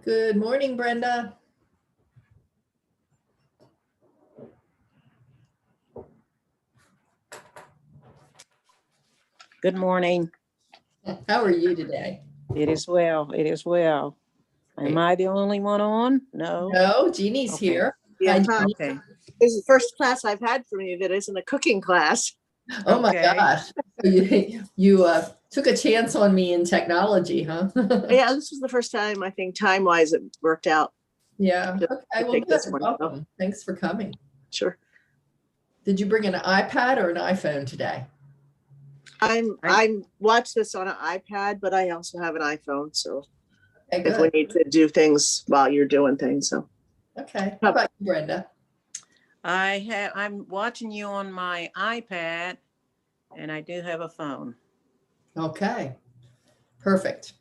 Good morning, Brenda. Good morning. How are you today? It is well. It is well. Am I the only one on? No. No, Jeannie's Okay. here. Yeah, Hi, huh. Jeannie. Okay. This is the first class I've had from you that isn't a cooking class. Oh my Okay. gosh. You took a chance on me in technology, huh? Yeah, this was the first time I think time-wise it worked out. Yeah. to Okay. Well, take this good. one. Welcome. Thanks for coming. Sure. Did you bring an iPad or an iPhone today? I watch this on an iPad, but I also have an iPhone. So Okay, if we good. need to do things while you're doing things, so Okay. How about you, Brenda? I'm watching you on my iPad, and I do have a phone. Okay. Perfect.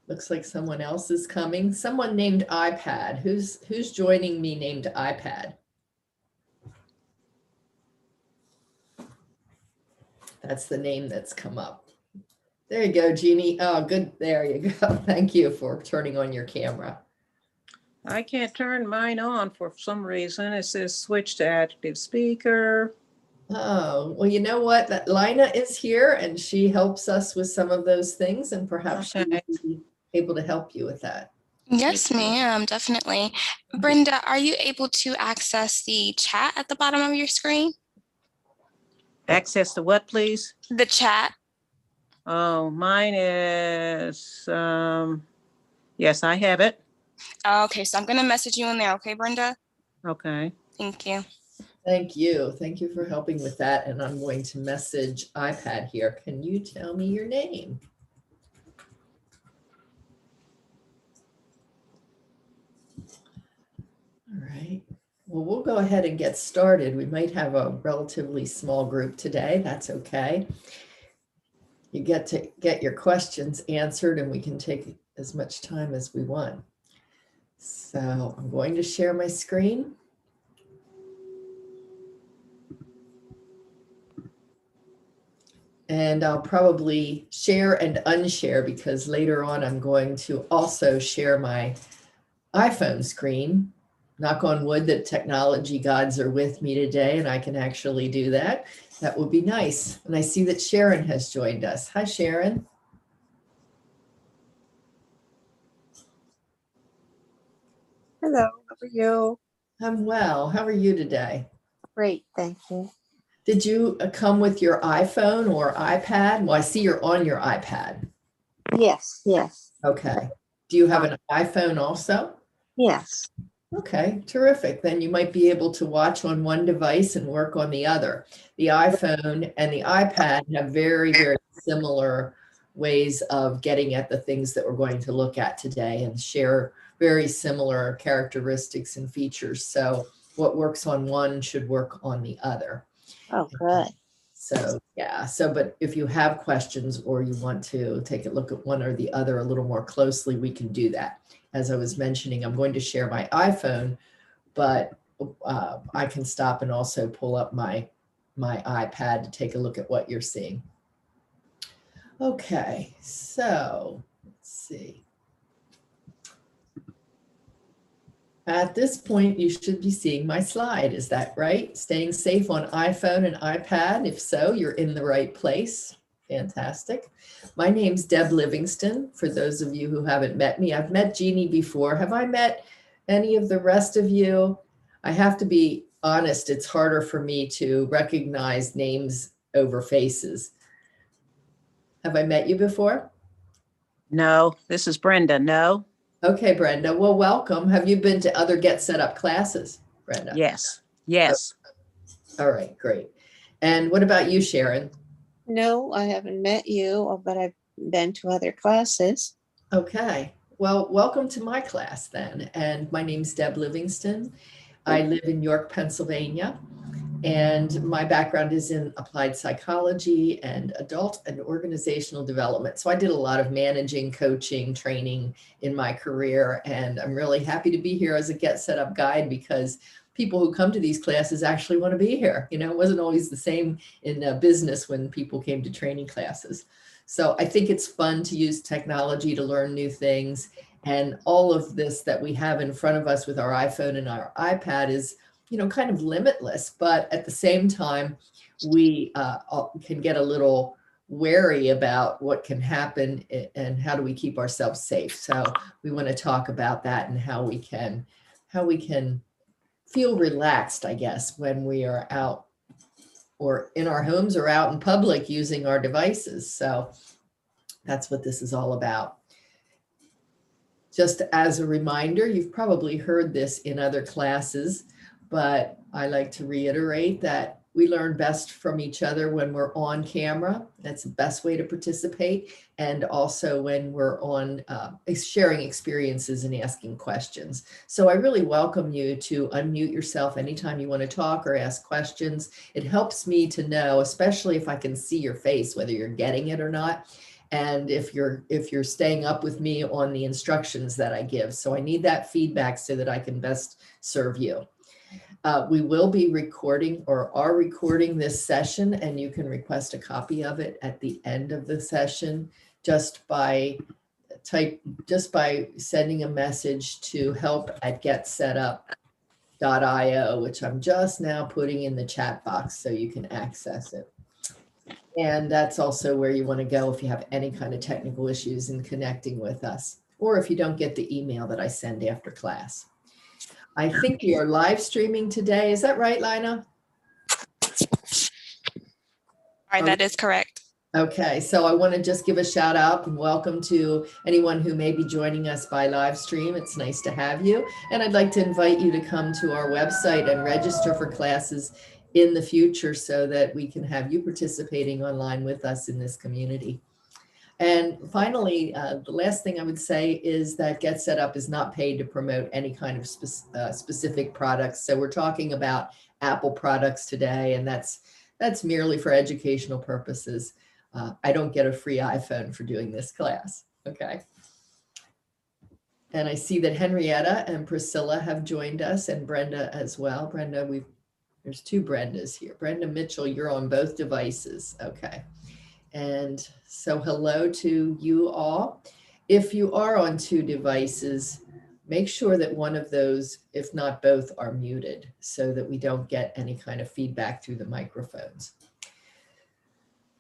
Looks like someone else is coming. Someone named iPad. Who's joining me named iPad? That's the name that's come up. There you go, Jeannie. Oh, good. There you go. Thank you for turning on your camera. I can't turn mine on for some reason. It says switch to active speaker. Oh, well, you know what? That Lina is here and she helps us with some of those things, and perhaps she Okay. will be able to help you with that. Yes, ma'am, definitely. Brenda, are you able to access the chat at the bottom of your screen? Access to what, please? The chat. Oh, mine is, yes, I have it. Okay, so I'm going to message you in there. Okay, Brenda? Okay. Thank you. Thank you. Thank you for helping with that. And I'm going to message iPad here. Can you tell me your name? All right. Well, we'll go ahead and get started. We might have a relatively small group today. That's okay. You get to get your questions answered and we can take as much time as we want. So I'm going to share my screen. And I'll probably share and unshare because later on I'm going to also share my iPhone screen. Knock on wood that technology gods are with me today and I can actually do that. That would be nice. And I see that Sharon has joined us. Hi, Sharon. Hello, how are you? I'm well. How are you today? Great, thank you. Did you come with your iPhone or iPad? Well, I see you're on your iPad. Yes, yes, Okay. Do you have an iPhone also? yes. Okay, terrific. Then you might be able to watch on one device and work on the other. The iPhone and the iPad have very, very similar ways of getting at the things that we're going to look at today and share very similar characteristics and features. So what works on one should work on the other. Oh, good. So, yeah. So, but if you have questions or you want to take a look at one or the other a little more closely, we can do that. As I was mentioning, I'm going to share my iPhone, but I can stop and also pull up my iPad to take a look at what you're seeing. Okay, so let's see. At this point, you should be seeing my slide. Is that right? Staying safe on iPhone and iPad. If so, you're in the right place. Fantastic. My name's Deb Livingston. For those of you who haven't met me, I've met Jeannie before. Have I met any of the rest of you? I have to be honest, it's harder for me to recognize names over faces. Have I met you before? No, this is Brenda. No. Okay, Brenda. Well, welcome. Have you been to other Get Set Up classes, Brenda? Yes. Yes. All right, great. And what about you, Sharon? No, I haven't met you, but I've been to other classes. Okay. Well, welcome to my class then. And my name's Deb Livingston. I live in York, Pennsylvania, and my background is in applied psychology and adult and organizational development. So I did a lot of managing, coaching, training in my career, and I'm really happy to be here as a Get Set Up guide because people who come to these classes actually want to be here. You know, it wasn't always the same in business when people came to training classes. So I think it's fun to use technology to learn new things. And all of this that we have in front of us with our iPhone and our iPad is, kind of limitless, but at the same time, we can get a little wary about what can happen and how do we keep ourselves safe. So we want to talk about that and how we can feel relaxed, I guess, when we are out or in our homes or out in public using our devices. So that's what this is all about. Just as a reminder, you've probably heard this in other classes, but I like to reiterate that we learn best from each other when we're on camera. That's the best way to participate. And also when we're on sharing experiences and asking questions. So I really welcome you to unmute yourself anytime you want to talk or ask questions. It helps me to know, especially if I can see your face, whether you're getting it or not. And if you're staying up with me on the instructions that I give. So I need that feedback so that I can best serve you. We will be recording or are recording this session, and you can request a copy of it at the end of the session just by sending a message to help@getsetup.io, which I'm just now putting in the chat box so you can access it. And that's also where you want to go if you have any kind of technical issues in connecting with us, or if you don't get the email that I send after class. I think we are live streaming today. Is that right, Lina? All right, that is correct. Okay, so I want to just give a shout out and welcome to anyone who may be joining us by live stream. It's nice to have you. And I'd like to invite you to come to our website and register for classes in the future so that we can have you participating online with us in this community. And finally, the last thing I would say is that Get Set Up is not paid to promote any kind of specific products. So we're talking about Apple products today, and that's merely for educational purposes. I don't get a free iPhone for doing this class, okay? And I see that Henrietta and Priscilla have joined us, and Brenda as well. Brenda, there's two Brendas here. Brenda Mitchell, you're on both devices, okay. And so hello to you all. If you are on two devices, make sure that one of those, if not both, are muted so that we don't get any kind of feedback through the microphones.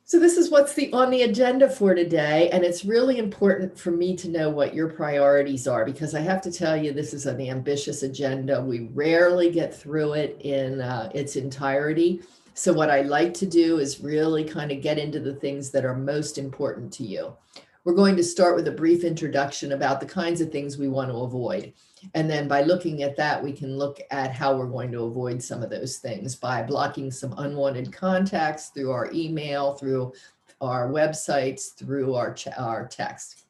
So this is what's on the agenda for today. And it's really important for me to know what your priorities are, because I have to tell you, this is an ambitious agenda. We rarely get through it in its entirety. So what I like to do is really kind of get into the things that are most important to you. We're going to start with a brief introduction about the kinds of things we want to avoid. And then by looking at that, we can look at how we're going to avoid some of those things by blocking some unwanted contacts through our email, through our websites, through our text.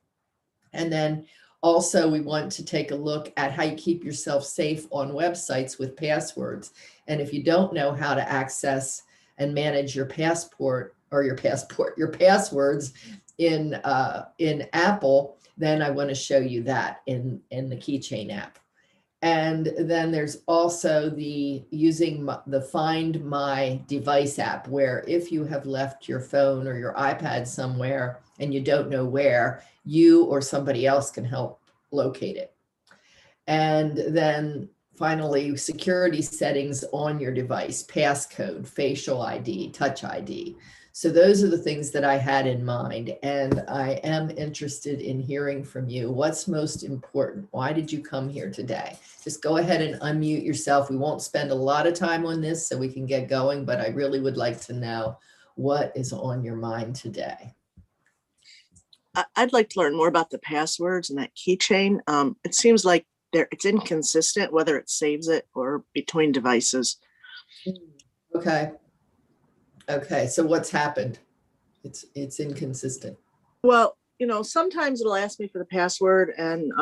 And then also we want to take a look at how you keep yourself safe on websites with passwords. And if you don't know how to access and manage your passwords in Apple, then I want to show you that in the Keychain app. And then there's also using the Find My Device app, where if you have left your phone or your iPad somewhere and you don't know where, you or somebody else can help locate it. And then finally, security settings on your device, passcode, facial ID, touch ID. So those are the things that I had in mind, and I am interested in hearing from you. What's most important? Why did you come here today? Just go ahead and unmute yourself. We won't spend a lot of time on this so we can get going, but I really would like to know what is on your mind today. I'd like to learn more about the passwords and that keychain. It seems like it's inconsistent whether it saves it or between devices. Okay. Okay, so what's happened? It's inconsistent. Well, sometimes it'll ask me for the password, and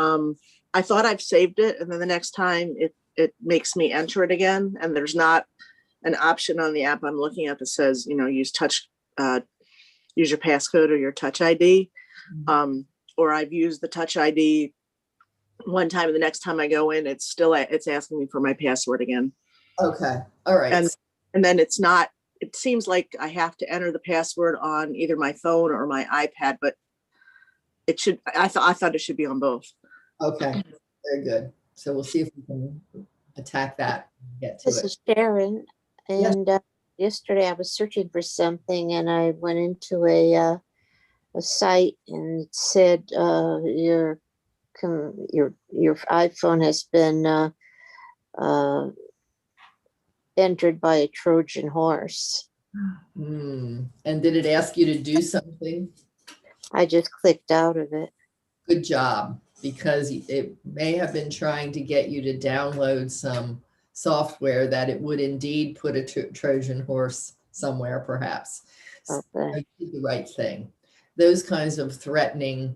I thought I've saved it, and then the next time it makes me enter it again, and there's not an option on the app I'm looking at that says, use your passcode or your touch ID. Or I've used the touch ID one time, and the next time I go in, it's asking me for my password again. Okay. All right. And then it seems like I have to enter the password on either my phone or my iPad, but I thought it should be on both. Okay, very good. So we'll see if we can attack that, and get to This it. is Sharon. Yes. And yesterday I was searching for something and I went into a site and it said your iPhone has been uh, entered by a Trojan horse. And did it ask you to do something? I just clicked out of it. Good job, because it may have been trying to get you to download some software that it would indeed put a Trojan horse somewhere, perhaps. So Okay. you did the right thing. Those kinds of threatening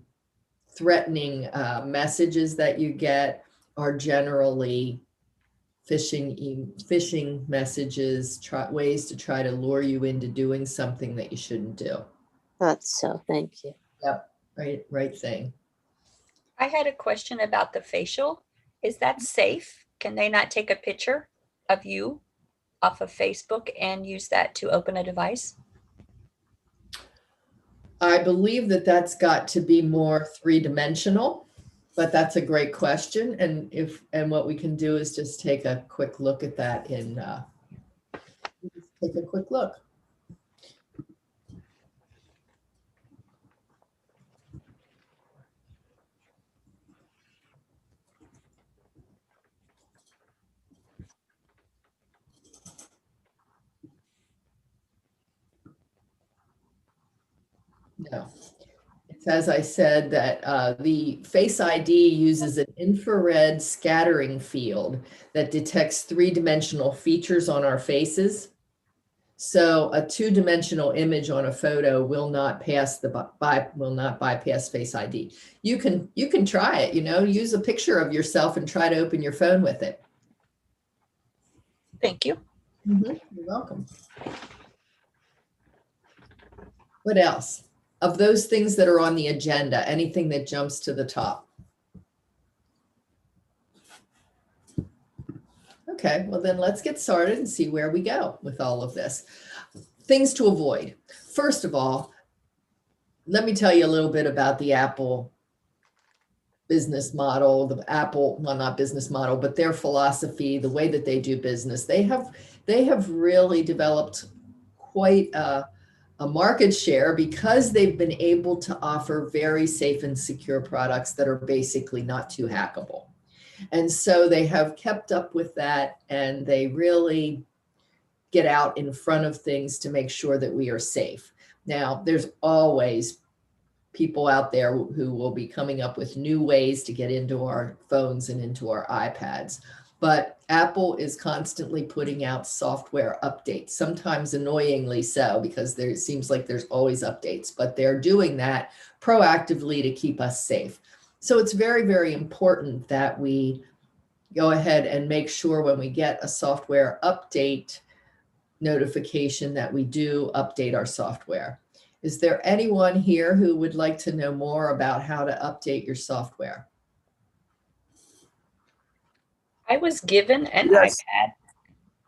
messages that you get are generally phishing messages, ways to try to lure you into doing something that you shouldn't do. Thought so. Thank you. Yep, right thing. I had a question about the facial. Is that safe? Can they not take a picture of you off of Facebook and use that to open a device? I believe that that's got to be more three-dimensional, but that's a great question. And what we can do is just take a quick look at that take a quick look. No. It's as I said that the Face ID uses an infrared scattering field that detects three-dimensional features on our faces. So a two-dimensional image on a photo will not pass will not bypass Face ID. You can try it, use a picture of yourself and try to open your phone with it. Thank you. You're welcome. What else? Of those things that are on the agenda, anything that jumps to the top? Okay, well then let's get started and see where we go with all of this. Things to avoid. First of all, let me tell you a little bit about the Apple business model, well, not business model, but their philosophy, the way that they do business. They have really developed quite a market share because they've been able to offer very safe and secure products that are basically not too hackable. And so they have kept up with that, and they really get out in front of things to make sure that we are safe. Now, there's always people out there who will be coming up with new ways to get into our phones and into our iPads. But Apple is constantly putting out software updates, sometimes annoyingly so, because it seems like there's always updates, but they're doing that proactively to keep us safe. So it's very, very important that we go ahead and make sure when we get a software update notification that we do update our software. Is there anyone here who would like to know more about how to update your software? I was given an Yes. iPad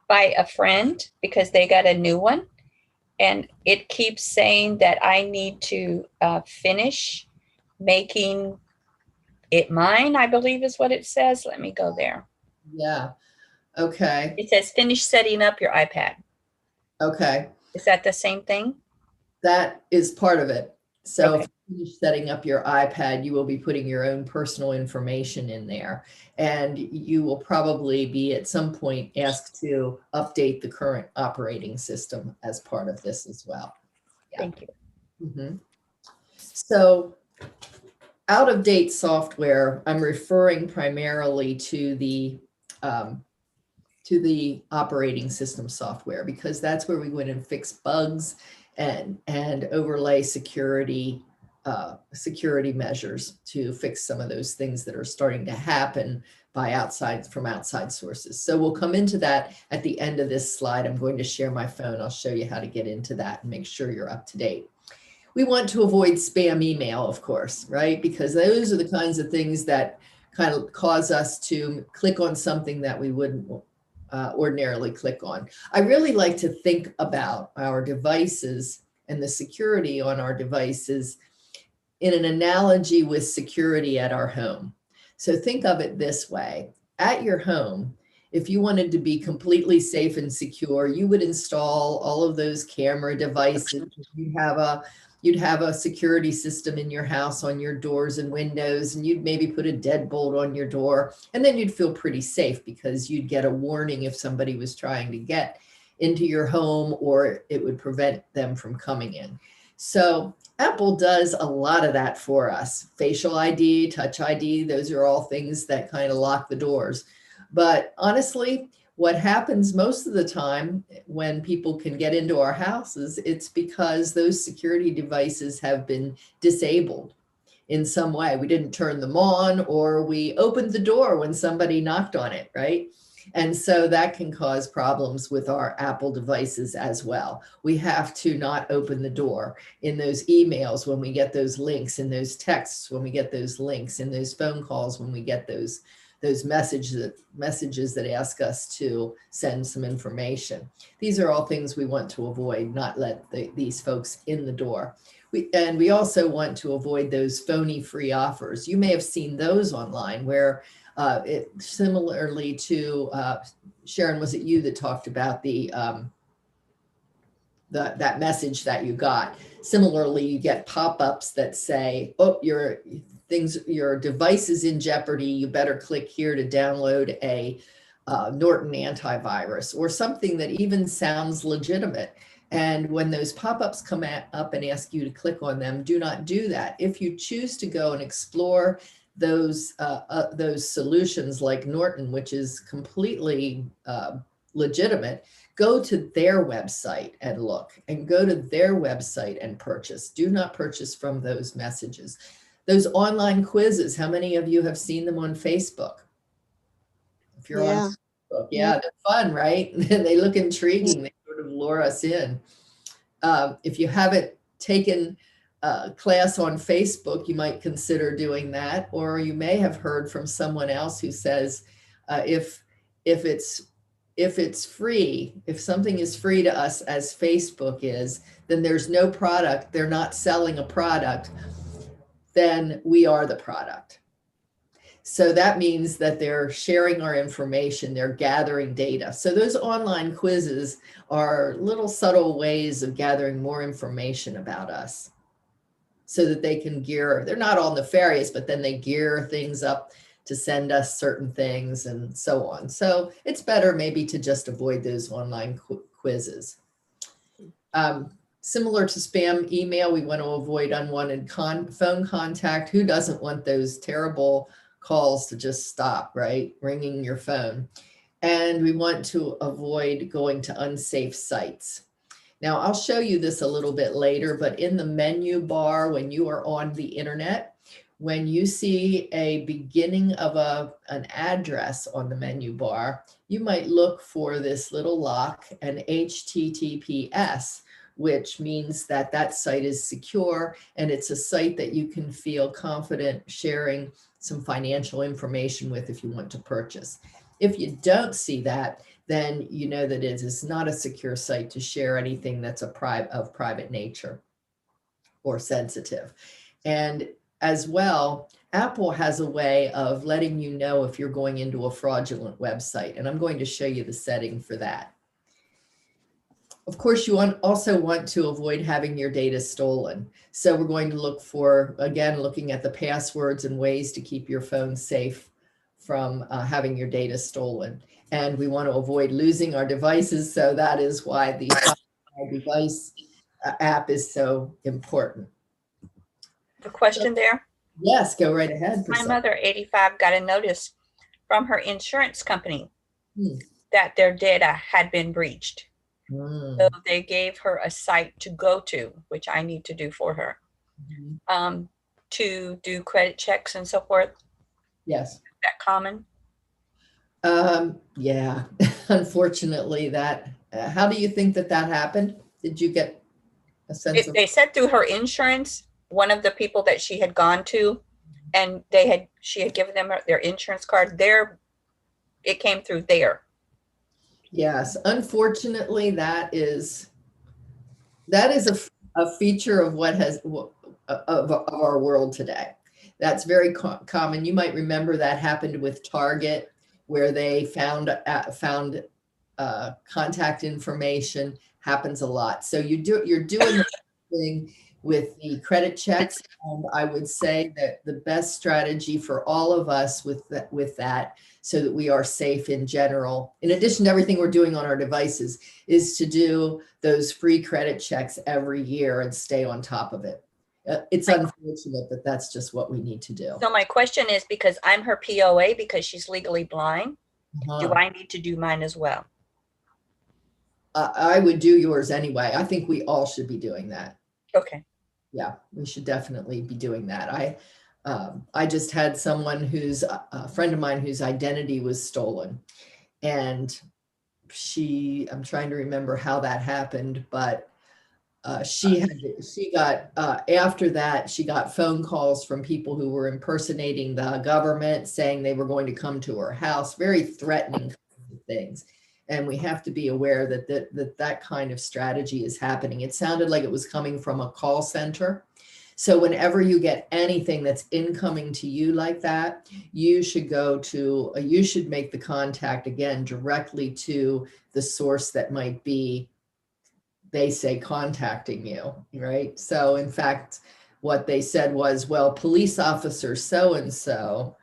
by a friend because they got a new one. And it keeps saying that I need to finish making it mine, I believe is what it says. Let me go there. Yeah. Okay. It says finish setting up your iPad. Okay. Is that the same thing? That is part of it. So Okay. if you finish setting up your iPad, you will be putting your own personal information in there. And you will probably be at some point asked to update the current operating system as part of this as well. Yeah. Thank you. Mm-hmm. So out-of-date software, I'm referring primarily to the operating system software, because that's where we go in and fix bugs and overlay security measures to fix some of those things that are starting to happen from outside sources. So we'll come into that at the end of this slide. I'm going to share my phone. I'll show you how to get into that and make sure you're up to date. We want to avoid spam email, of course, right? Because those are the kinds of things that kind of cause us to click on something that we wouldn't ordinarily click on. I really like to think about our devices and the security on our devices in an analogy with security at our home. So think of it this way. At your home, if you wanted to be completely safe and secure, you would install all of those camera devices. You'd have a security system in your house on your doors and windows, and you'd maybe put a deadbolt on your door, and then you'd feel pretty safe because you'd get a warning if somebody was trying to get into your home, or it would prevent them from coming in. So Apple does a lot of that for us. Facial ID, Touch ID, those are all things that kind of lock the doors. But honestly, what happens most of the time when people can get into our houses, it's because those security devices have been disabled in some way. We didn't turn them on, or we opened the door when somebody knocked on it, right? And so that can cause problems with our Apple devices as well. We have to not open the door in those emails when we get those links, in those texts when we get those links, in those phone calls when we get those messages that ask us to send some information. These are all things we want to avoid, not let these folks in the door. We also want to avoid those phony free offers. You may have seen those online where similarly to Sharon, was it you that talked about that message that you got? Similarly, you get pop-ups that say, oh, your device is in jeopardy. You better click here to download a Norton antivirus, or something that even sounds legitimate. And when those pop-ups come up and ask you to click on them, do not do that. If you choose to go and explore those solutions like Norton, which is completely legitimate, go to their website and look, and go to their website and purchase. Do not purchase from those messages. Those online quizzes, how many of you have seen them on Facebook? If you're on Facebook, yeah, they're fun, right? They look intriguing. They sort of lure us in. If you haven't taken a class on Facebook, you might consider doing that, or you may have heard from someone else who says, if it's free, if something is free to us as Facebook is, then there's no product. They're not selling a product. Then we are the product. So that means that they're sharing our information, they're gathering data. So those online quizzes are little subtle ways of gathering more information about us so that they can they're not all nefarious, but then they gear things up to send us certain things and so on. So it's better maybe to just avoid those online quizzes. Similar to spam email, we want to avoid unwanted phone contact. Who doesn't want those terrible calls to just stop, right? Ringing your phone. And we want to avoid going to unsafe sites. Now, I'll show you this a little bit later, but in the menu bar, when you are on the internet, when you see a beginning of an address on the menu bar, you might look for this little lock, an HTTPS, which means that that site is secure and it's a site that you can feel confident sharing some financial information with if you want to purchase. If you don't see that, then you know that it is not a secure site to share anything that's of private nature or sensitive. And as well, Apple has a way of letting you know if you're going into a fraudulent website, and I'm going to show you the setting for that. Of course, you also want to avoid having your data stolen. So we're going to look for, again, looking at the passwords and ways to keep your phone safe from having your data stolen. And we want to avoid losing our devices. So that is why the Find My Device app is so important. The question there? Yes, go right ahead. My mother, 85, got a notice from her insurance company Hmm. that their data had been breached. Mm. So they gave her a site to go to, which I need to do for her, to do credit checks and so forth. Yes. Is that common? Yeah, unfortunately that, how do you think that happened? Did you get a sense of? They said through her insurance, one of the people that she had gone to, and she had given them their insurance card, it came through there. Yes, unfortunately, that is a feature of what of our world today. That's very common. You might remember that happened with Target, where they found contact information. Happens a lot. So you're doing the thing with the credit checks, and I would say that the best strategy for all of us with that, so that we are safe in general, in addition to everything we're doing on our devices, is to do those free credit checks every year and stay on top of it. It's unfortunate, but that's just what we need to do. So my question is, because I'm her POA, because she's legally blind, do I need to do mine as well? I would do yours anyway. I think we all should be doing that. Okay. Yeah, we should definitely be doing that. I just had someone who's a friend of mine whose identity was stolen, and I'm trying to remember how that happened, but she got after that, she got phone calls from people who were impersonating the government, saying they were going to come to her house, very threatening things. And we have to be aware that kind of strategy is happening. It sounded like it was coming from a call center. So whenever you get anything that's incoming to you like that, you should you should make the contact again directly to the source that might be, they say, contacting you, right? So in fact, what they said was, well, police officer so-and-so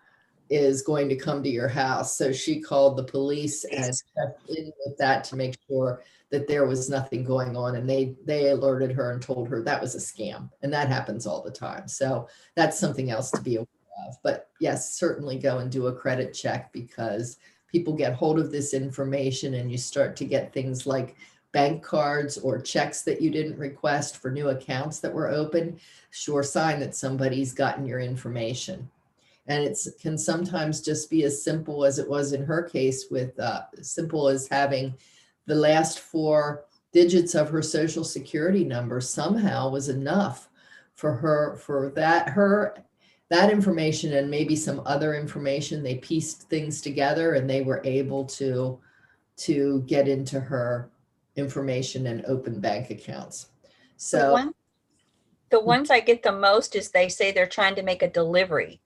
is going to come to your house. So she called the police and checked in with that to make sure that there was nothing going on. And they alerted her and told her that was a scam. And that happens all the time. So that's something else to be aware of. But yes, certainly go and do a credit check, because people get hold of this information and you start to get things like bank cards or checks that you didn't request for new accounts that were open. Sure sign that somebody's gotten your information. And it can sometimes just be as simple as it was in her case, with simple as having the last 4 digits of her social security number somehow was enough for her, for that information and maybe some other information. They pieced things together and they were able to get into her information and open bank accounts. So the ones I get the most is they say they're trying to make a delivery.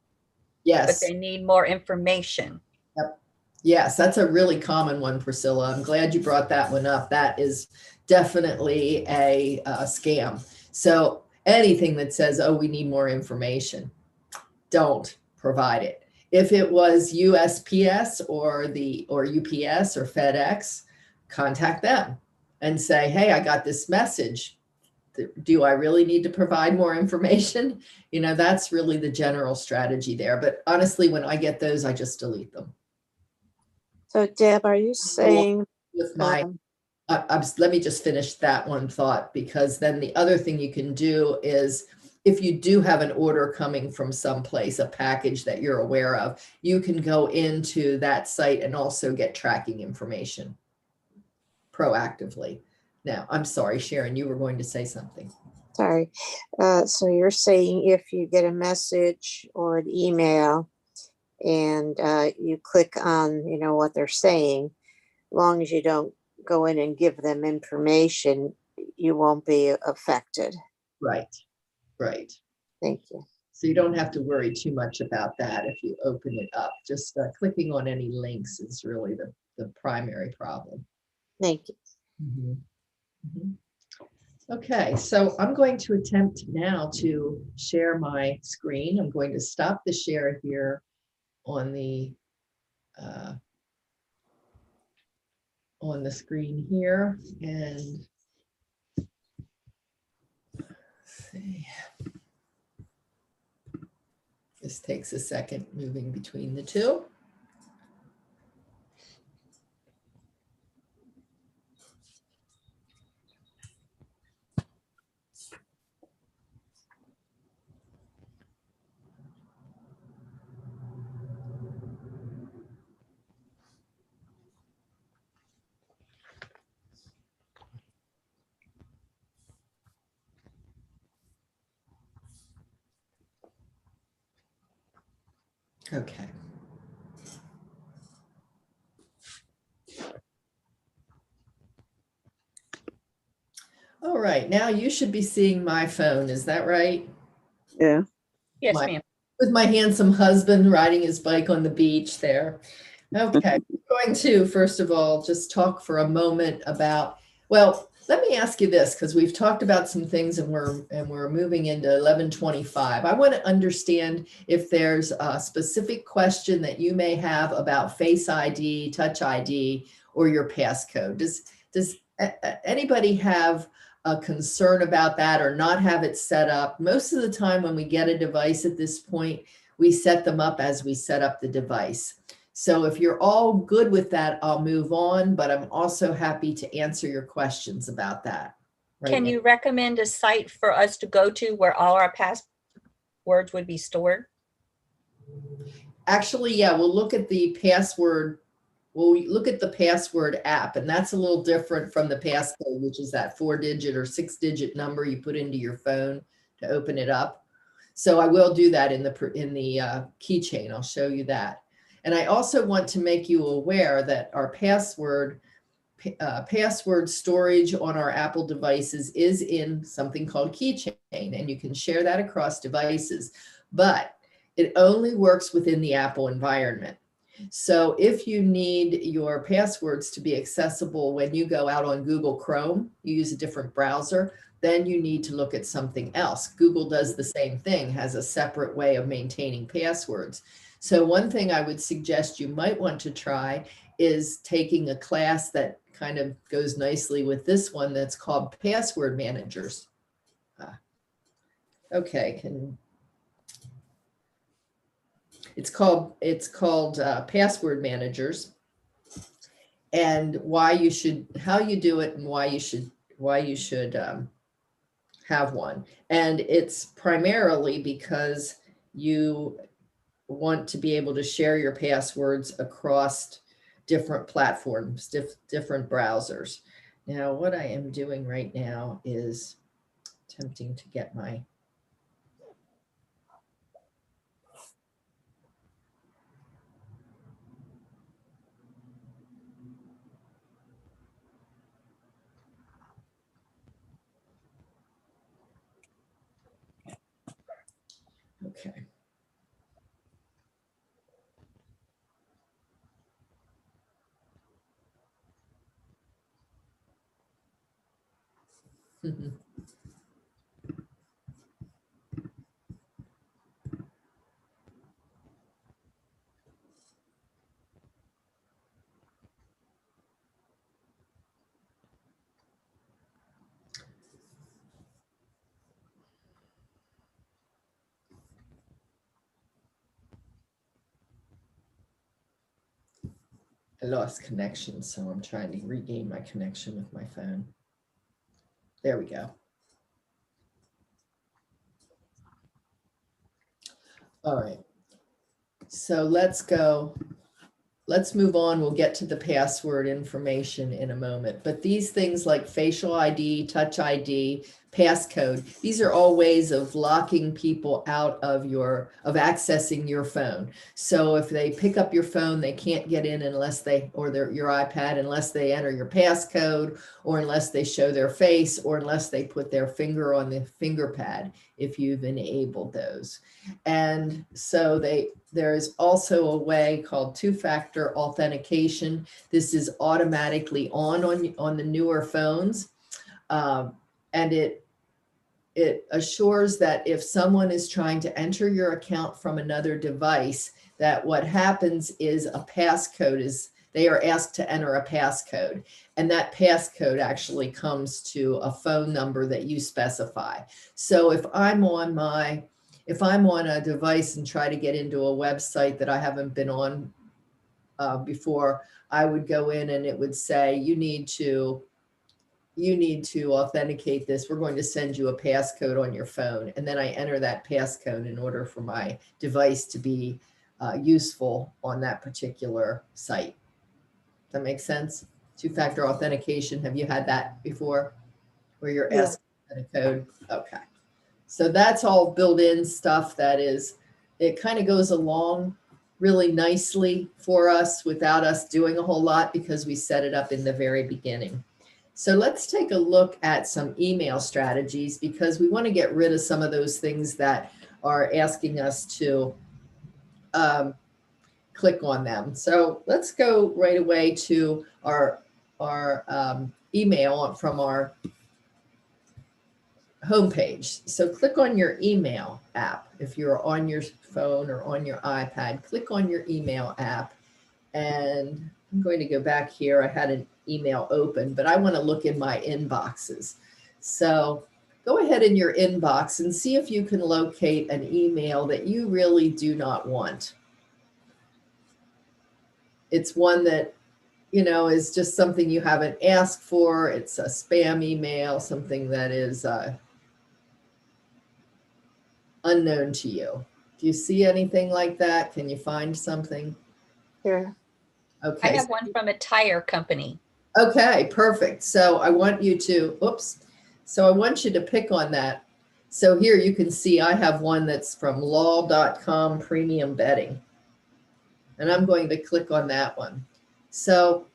yes. But they need more information. Yep. Yes, that's a really common one, Priscilla. I'm glad you brought that one up. That is definitely a scam. So anything that says, oh, we need more information, don't provide it. If it was USPS or UPS or FedEx, contact them and say, hey, I got this message. Do I really need to provide more information? That's really the general strategy there. But honestly, when I get those, I just delete them. So Deb, are you saying, with my, let me just finish that one thought, because then the other thing you can do is, if you do have an order coming from someplace, a package that you're aware of, you can go into that site and also get tracking information proactively. Now, I'm sorry, Sharon, you were going to say something. sorry, so you're saying if you get a message or an email and you click on, what they're saying, as long as you don't go in and give them information, you won't be affected. Right. Thank you. So you don't have to worry too much about that if you open it up. Just clicking on any links is really the primary problem. Thank you. Mm-hmm. Mm-hmm. Okay, so I'm going to attempt now to share my screen. I'm going to stop the share here on the screen here, and let's see. This takes a second moving between the two. Okay. All right, now you should be seeing my phone. Is that right? Yeah. Yes, ma'am. with my handsome husband riding his bike on the beach there. Okay, I'm going to, first of all, just talk for a moment about, well, let me ask you this, because we've talked about some things and we're moving into 11:25. I want to understand if there's a specific question that you may have about Face ID, Touch ID, or your passcode. Does anybody have a concern about that or not have it set up? Most of the time when we get a device at this point, we set them up as we set up the device. So if you're all good with that, I'll move on, but I'm also happy to answer your questions about that. Can you recommend a site for us to go to where all our passwords would be stored? Actually, yeah, we'll look at the password. We'll look at the password app, and that's a little different from the passcode, which is that 4-digit or 6-digit number you put into your phone to open it up. So I will do that in the keychain. I'll show you that. And I also want to make you aware that our password storage on our Apple devices is in something called keychain, and you can share that across devices, but it only works within the Apple environment. So if you need your passwords to be accessible when you go out on Google Chrome, you use a different browser, then you need to look at something else. Google does the same thing, has a separate way of maintaining passwords. So one thing I would suggest you might want to try is taking a class that kind of goes nicely with this one that's called Password Managers. Okay, it's called Password Managers, and how you do it and why you should have one. And it's primarily because you want to be able to share your passwords across different platforms, different browsers. Now, what I am doing right now is attempting to get my okay. I lost connection, so I'm trying to regain my connection with my phone. There we go. All right. So let's move on. We'll get to the password information in a moment. But these things like facial ID, touch ID, passcode, these are all ways of locking people out of accessing your phone. So if they pick up your phone, they can't get in unless your iPad, unless they enter your passcode, or unless they show their face, or unless they put their finger on the finger pad, if you've enabled those. And so there is also a way called two-factor authentication. This is automatically on the newer phones. And it assures that if someone is trying to enter your account from another device, that what happens is they are asked to enter a passcode, and that passcode actually comes to a phone number that you specify. So if I'm on a device and try to get into a website that I haven't been on before, I would go in and it would say, you need to authenticate this. We're going to send you a passcode on your phone. And then I enter that passcode in order for my device to be useful on that particular site. Does that make sense? Two-factor authentication. Have you had that before where you're asked a code? Okay. So that's all built-in stuff it kind of goes along really nicely for us without us doing a whole lot because we set it up in the very beginning. So let's take a look at some email strategies because we want to get rid of some of those things that are asking us to click on them. So let's go right away to our email from our homepage. So click on your email app. If you're on your phone or on your iPad, click on your email app. And I'm going to go back here. I had an email open, but I want to look in my inboxes. So go ahead in your inbox and see if you can locate an email that you really do not want. It's one that, you know, is just something you haven't asked for. It's a spam email, something that is unknown to you. Do you see anything like that? Can you find something? Sure. Okay. I have one from a tire company. Okay, perfect. So I want you to, oops. So I want you to pick on that. So here you can see I have one that's from law.com premium betting. And I'm going to click on that one. So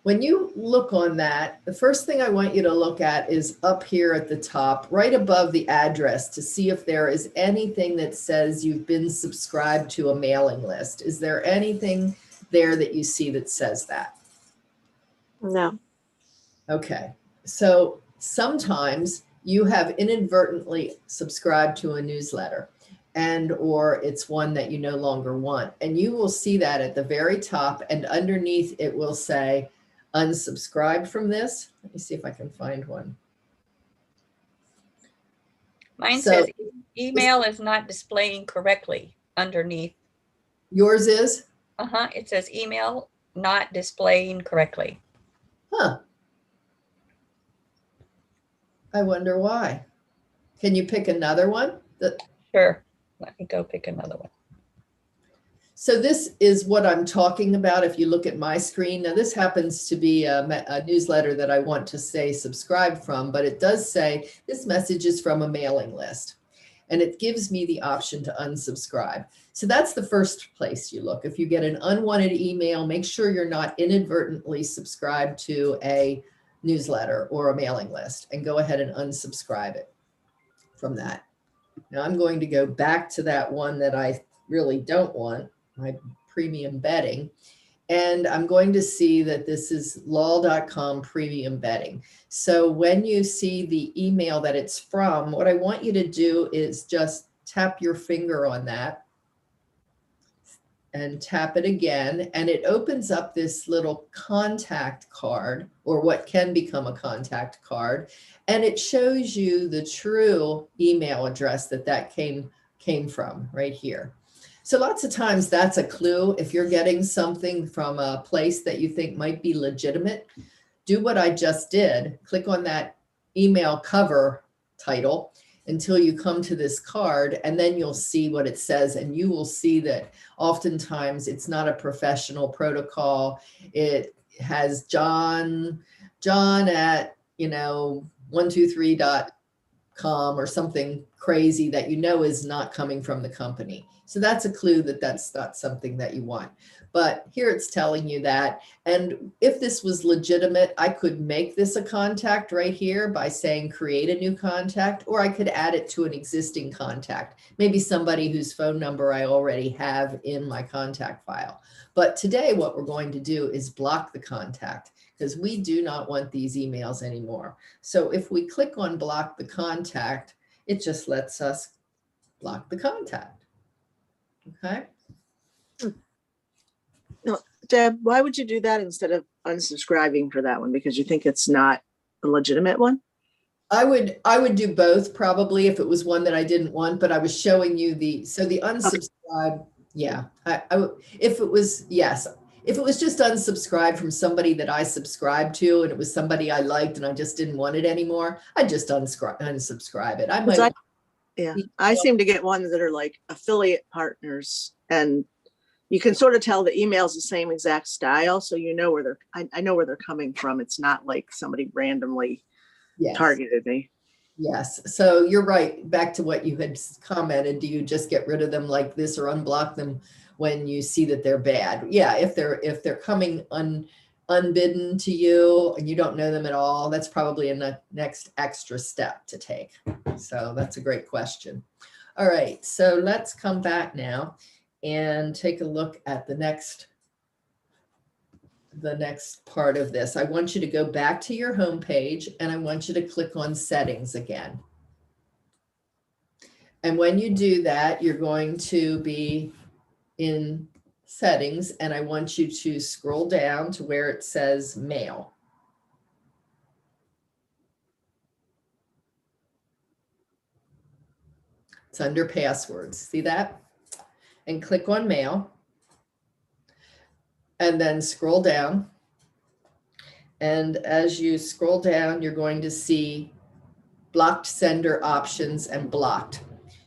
when you look on that, the first thing I want you to look at is up here at the top, right above the address, to see if there is anything that says you've been subscribed to a mailing list. Is there anything there that you see that says that? No. Okay. So sometimes you have inadvertently subscribed to a newsletter and or it's one that you no longer want. And you will see that at the very top, and underneath it will say unsubscribe from this. Let me see if I can find one. Mine So says email is not displaying correctly underneath. yours is? It says email not displaying correctly. Huh. I wonder why. Can you pick another one? Sure. Let me go pick another one. So this is what I'm talking about. If you look at my screen, now this happens to be a newsletter that I want to say subscribe from, but it does say this message is from a mailing list, and it gives me the option to unsubscribe. So that's the first place you look. If you get an unwanted email, make sure you're not inadvertently subscribed to a newsletter or a mailing list, and go ahead and unsubscribe it from that. Now I'm going to go back to that one that I really don't want, my premium betting. And I'm going to see that this is law.com premium betting. So when you see the email that it's from, what I want you to do is just tap your finger on that and tap it again. And it opens up this little contact card, or what can become a contact card. And it shows you the true email address that came from right here. So lots of times that's a clue. If you're getting something from a place that you think might be legitimate, do what I just did. Click on that email cover title until you come to this card, and then you'll see what it says. And you will see that oftentimes it's not a professional protocol. It has John at, 123.com or something crazy that is not coming from the company. So that's a clue that that's not something that you want. But here it's telling you that. And if this was legitimate, I could make this a contact right here by saying create a new contact, or I could add it to an existing contact, maybe somebody whose phone number I already have in my contact file. But today what we're going to do is block the contact, because we do not want these emails anymore. So if we click on block the contact, it just lets us block the contact. Okay. No, Deb, why would you do that instead of unsubscribing for that one? Because you think it's not a legitimate one? I would do both probably if it was one that I didn't want, but I was showing you the unsubscribe. Yeah. If it was just unsubscribe from somebody that I subscribed to, and it was somebody I liked and I just didn't want it anymore, I'd just unsubscribe it. I seem to get ones that are like affiliate partners, and you can sort of tell the email's the same exact style. So where I know where they're coming from. It's not like somebody randomly targeted me. Yes. So you're right. Back to what you had commented. Do you just get rid of them like this or unblock them when you see that they're bad? Yeah. If they're coming unbidden to you and you don't know them at all, that's probably a next extra step to take. So that's a great question. All right, so let's come back now and take a look at the next part of this. I want you to go back to your home page and I want you to click on settings again. And when you do that, you're going to be in settings and I want you to scroll down to where it says mail. It's under passwords. See that? And click on mail. And then scroll down. And as you scroll down, you're going to see blocked sender options and blocked.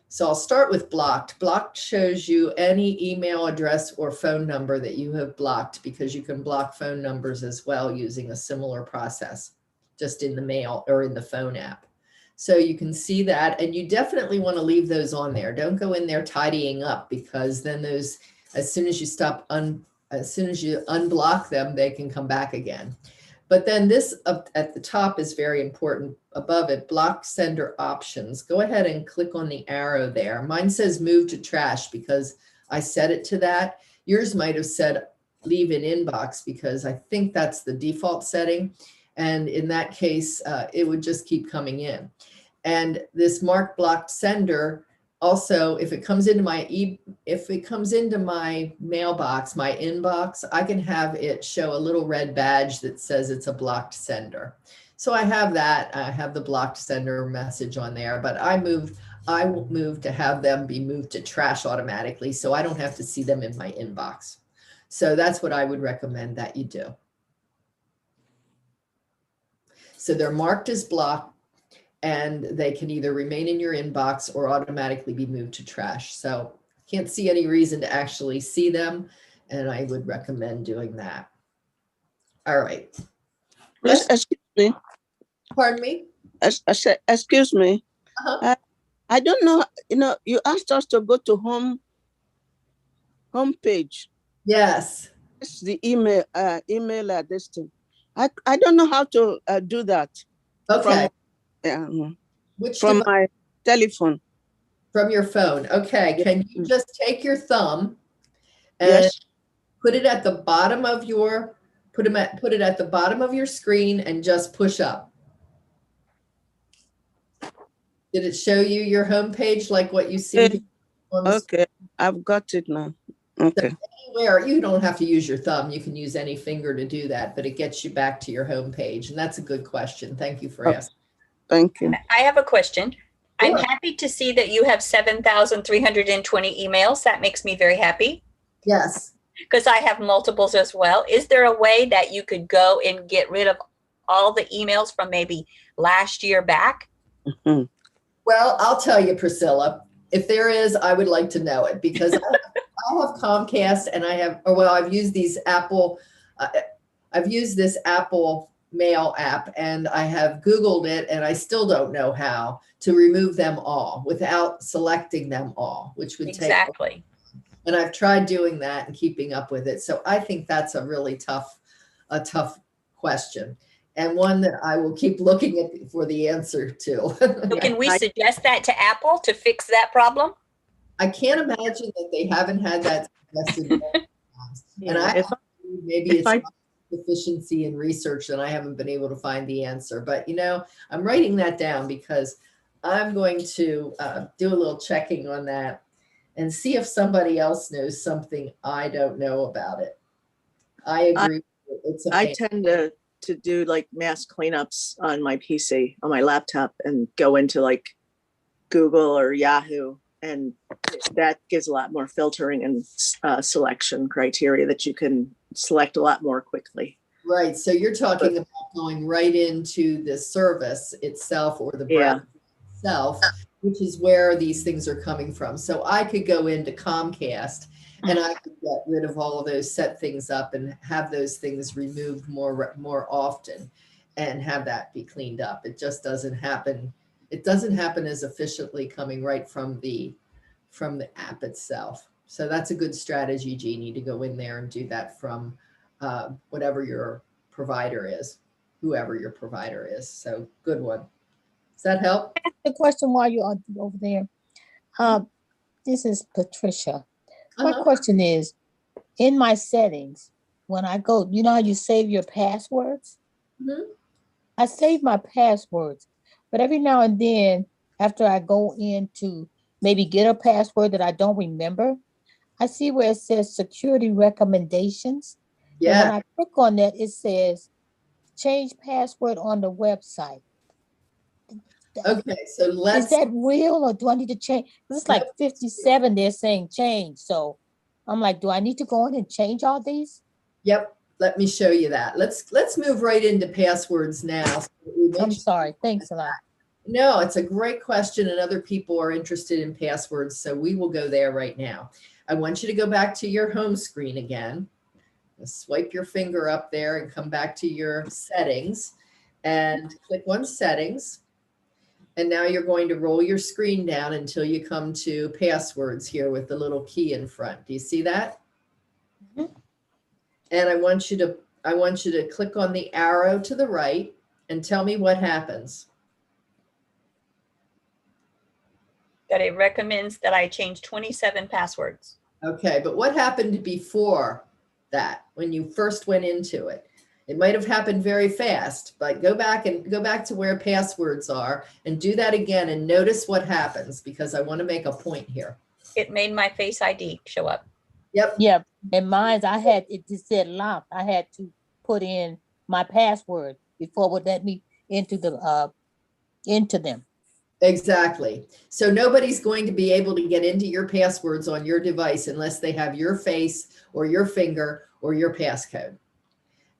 So I'll start with blocked. Blocked shows you any email address or phone number that you have blocked, because you can block phone numbers as well using a similar process, just in the mail or in the phone app. So you can see that, and you definitely want to leave those on there. Don't go in there tidying up, because then those, as soon as you unblock them, they can come back again. But then this up at the top is very important. Above it, block sender options. Go ahead and click on the arrow there. Mine says move to trash because I set it to that. Yours might have said leave in inbox, because I think that's the default setting. And in that case, it would just keep coming in. And this mark blocked sender, also, if it comes into my mailbox, my inbox, I can have it show a little red badge that says it's a blocked sender. So I have that. I have the blocked sender message on there, but I will move to have them be moved to trash automatically, so I don't have to see them in my inbox. So that's what I would recommend that you do. So they're marked as blocked, and they can either remain in your inbox or automatically be moved to trash. So can't see any reason to actually see them, and I would recommend doing that. All right. Excuse me. Pardon me? Excuse me. Uh-huh. I don't know, you asked us to go to home page. Yes. It's the email address thing. I don't know how to do that. Okay. From my telephone. From your phone. Okay. Can you just take your thumb and yes, put it at the bottom of your put it at the bottom of your screen and just push up? Did it show you your home page like what you see? Okay, I've got it now. Okay. So anywhere, you don't have to use your thumb. You can use any finger to do that, but it gets you back to your home page. And that's a good question. Thank you for asking. Thank you. I have a question. Sure. I'm happy to see that you have 7,320 emails. That makes me very happy. Yes. Because I have multiples as well. Is there a way that you could go and get rid of all the emails from maybe last year back? Mm-hmm. Well, I'll tell you, Priscilla, if there is, I would like to know it, because I have Comcast and I've used these I've used this Apple Mail app, and I have Googled it, and I still don't know how to remove them all without selecting them all, which would Exactly. And I've tried doing that and keeping up with it. So I think that's a really tough question, and one that I will keep looking at for the answer to. So can we suggest that to Apple to fix that problem? I can't imagine that they haven't had that suggested. And maybe it's deficiency in research and I haven't been able to find the answer. But I'm writing that down because I'm going to do a little checking on that and see if somebody else knows something I don't know about it. I agree. I tend to do like mass cleanups on my PC, on my laptop, and go into like Google or Yahoo, and that gives a lot more filtering and selection criteria that you can select a lot more quickly. Right. So you're talking about going right into the service itself or the browser itself, which is where these things are coming from. So I could go into Comcast and I could get rid of all of those, set things up, and have those things removed more often, and have that be cleaned up. It just doesn't happen. It doesn't happen as efficiently coming right from the app itself. So that's a good strategy, Jeannie, to go in there and do that from whatever your provider is, whoever your provider is. So good one. Does that help? The question while you're over there, This is Patricia. My Uh-huh. question is, in my settings, when I go, you know how you save your passwords? Mhm. I save my passwords, but every now and then, after I go in to maybe get a password that I don't remember, I see where it says security recommendations. And when Yeah. I click on that, it says change password on the website. Okay. So Is let's, that real or do I need to change? 'Cause it's like nope. 57, they're saying change. So I'm like, do I need to go in and change all these? Yep. Let me show you that. Let's move right into passwords now. So that we make I'm sure. sorry. Thanks a lot. No, it's a great question, and other people are interested in passwords, so we will go there right now. I want you to go back to your home screen again. Swipe your finger up there and come back to your settings and click on settings. And now you're going to roll your screen down until you come to passwords here with the little key in front. Do you see that? Mhm. And I want you to click on the arrow to the right and tell me what happens. That it recommends that I change 27 passwords. Okay, but what happened before that when you first went into it? It might have happened very fast, but go back to where passwords are and do that again and notice what happens because I want to make a point here. It made my Face ID show up. Yep, Yeah. And mine, it just said locked. I had to put in my password before it would let me into them. exactly. So nobody's going to be able to get into your passwords on your device unless they have your face or your finger or your passcode.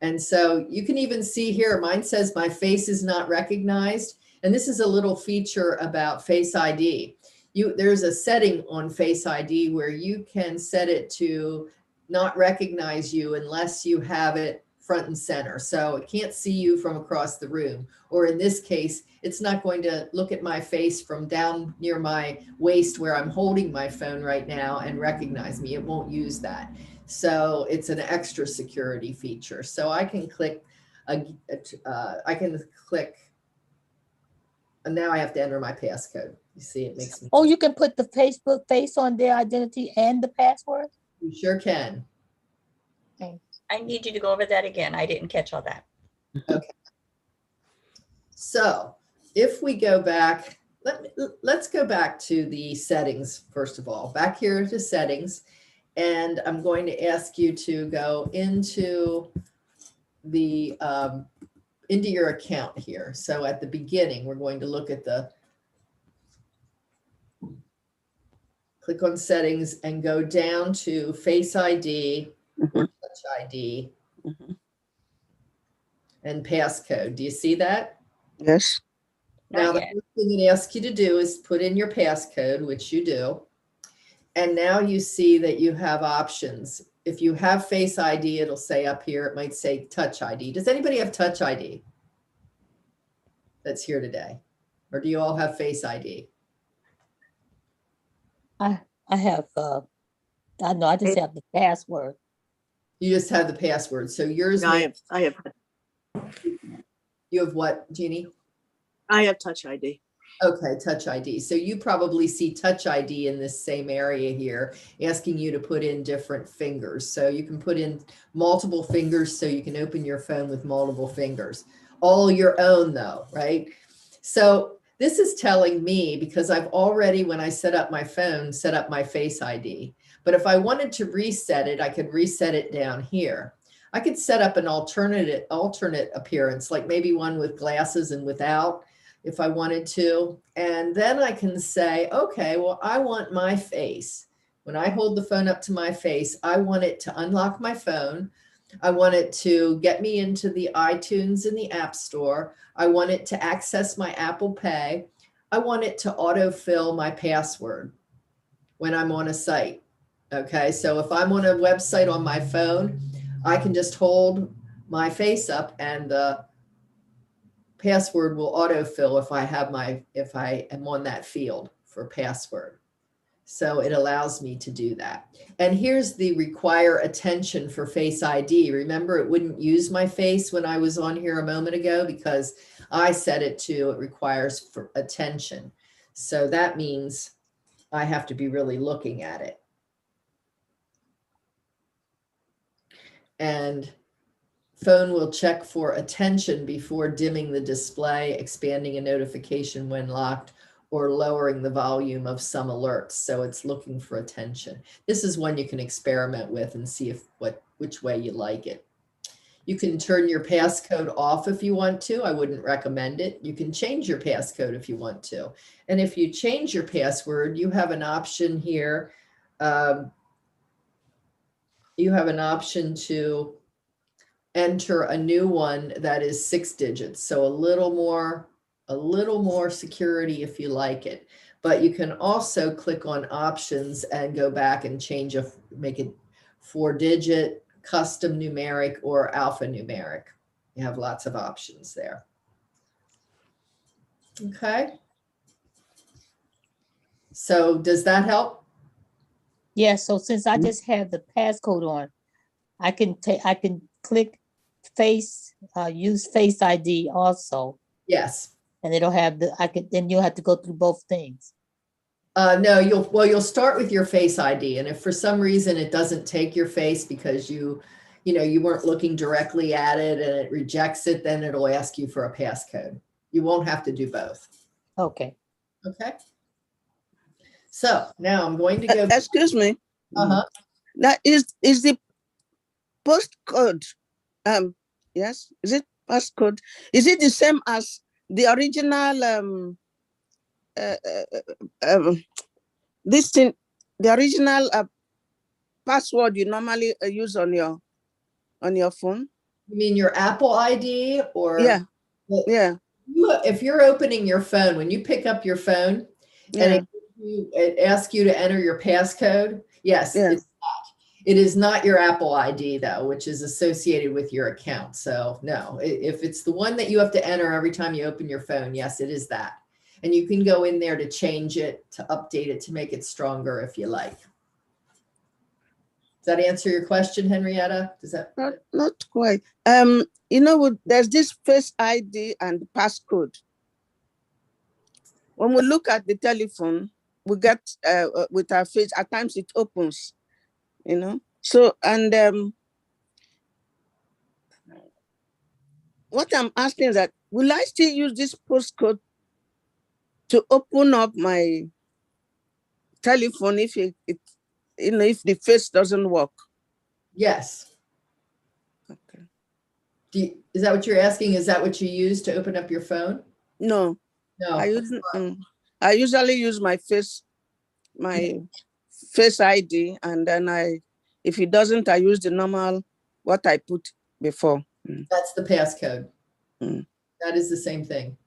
And so you can even see here, mine says my face is not recognized. And this is a little feature about Face ID. There's a setting on Face ID where you can set it to not recognize you unless you have it front and center. So it can't see you from across the room. Or in this case, it's not going to look at my face from down near my waist where I'm holding my phone right now and recognize me. It won't use that. So it's an extra security feature. So I can click, and now I have to enter my passcode. You see, it makes me, Oh, you can put the Facebook face on their identity and the password? you sure can. Okay. I need you to go over that again. I didn't catch all that. Okay. So if we go back, let's go back to the settings, first of all, back here to settings. And I'm going to ask you to go into the, into your account here. So at the beginning, we're going to look at click on settings and go down to Face ID or Touch ID and passcode. Do you see that? Yes. Now, Not the yet. first thing it asks you to do is put in your passcode, which you do. And now you see that you have options. If you have Face ID, it'll say up here, it might say Touch ID. Does anybody have Touch ID that's here today? Or do you all have Face ID? I have I know I just have the password. You just have the password. So yours, No, I have you have what, Jeannie? Touch ID. Okay, Touch ID. So you probably see Touch ID in this same area here, asking you to put in different fingers. So you can put in multiple fingers so you can open your phone with multiple fingers. All your own though, right? So this is telling me because I've already, when I set up my phone, set up my Face ID. But if I wanted to reset it, I could reset it down here. I could set up an alternate appearance, like maybe one with glasses and without, if I wanted to. And then I can say, okay, well, I want my face. When I hold the phone up to my face, I want it to unlock my phone. I want it to get me into the iTunes and the App Store. I want it to access my Apple Pay. I want it to autofill my password when I'm on a site. Okay, so if I'm on a website on my phone, I can just hold my face up and the password will autofill if I am on that field for password. So it allows me to do that. And here's the require attention for Face ID. Remember, it wouldn't use my face when I was on here a moment ago because I set it to, it requires for attention. So that means I have to be really looking at it. And phone will check for attention before dimming the display, expanding a notification when locked, or lowering the volume of some alerts. So it's looking for attention. This is one you can experiment with and see which way you like it. You can turn your passcode off if you want to. I wouldn't recommend it. You can change your passcode if you want to. And if you change your password, you have an option here. You have an option to enter a new one that is 6 digits. So a little more security if you like it. But you can also click on options and go back and make it 4-digit, custom numeric, or alphanumeric. You have lots of options there. Okay. So does that help? Yeah, so since I just have the passcode on, I can click use Face ID also, Yes. and it'll have then you'll have to go through both things. No, you'll start with your Face ID, and if for some reason it doesn't take your face because you weren't looking directly at it and it rejects it, then it'll ask you for a passcode. You won't have to do both. Okay. Okay. So now I'm going to go. Excuse me. Uh-huh. Now is the postcode? Yes. Is it passcode? Is it the same as the original? This thing, the original password you normally use on your phone. You mean your Apple ID or? Yeah. Yeah. If you're opening your phone, when you pick up your phone, and it asks you to enter your passcode, yes, Yeah. it is not your Apple ID though, which is associated with your account. So no, if it's the one that you have to enter every time you open your phone, yes, it is that. And you can go in there to change it, to update it, to make it stronger if you like. Does that answer your question, Henrietta? Does that? Not quite. There's this Face ID and passcode. When we look at the telephone, we get with our face, at times it opens, So, and what I'm asking is that, will I still use this postcode to open up my telephone if if the face doesn't work? Yes. Okay. Is that what you're asking? Is that what you use to open up your phone? No. No. I usually use my face ID, and then if it doesn't, I use the normal what I put before. That's the passcode. Mm. That is the same thing.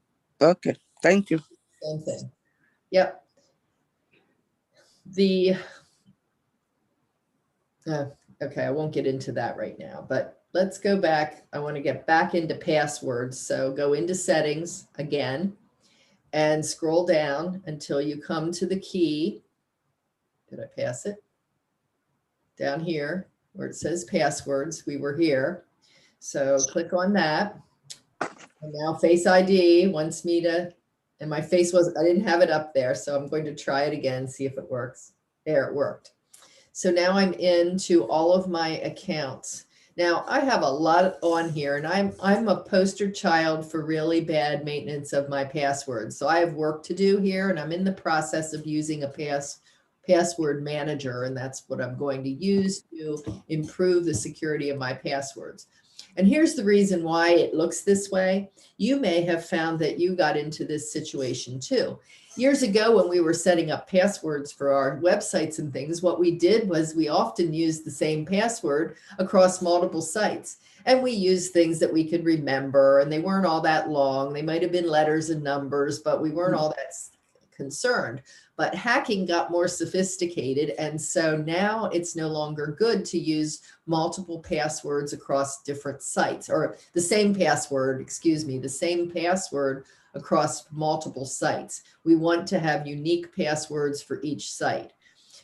Okay, thank you. Same thing. Yep. Okay, I won't get into that right now, but let's go back. I want to get back into passwords. So go into settings again and scroll down until you come to the key. Did I pass it? Down here where it says passwords, we were here. So click on that. And now Face ID wants me to, and my face I didn't have it up there. So I'm going to try it again, see if it works. There, it worked. So now I'm into all of my accounts. Now I have a lot on here, and I'm a poster child for really bad maintenance of my passwords. So I have work to do here, and I'm in the process of using a password manager, and that's what I'm going to use to improve the security of my passwords. And here's the reason why it looks this way. You may have found that you got into this situation too. Years ago, when we were setting up passwords for our websites and things, what we did was we often used the same password across multiple sites. And we used things that we could remember, and they weren't all that long. They might have been letters and numbers, but we weren't all that concerned. But hacking got more sophisticated, and so now it's no longer good to use multiple passwords across different sites, or the same password across multiple sites. We want to have unique passwords for each site.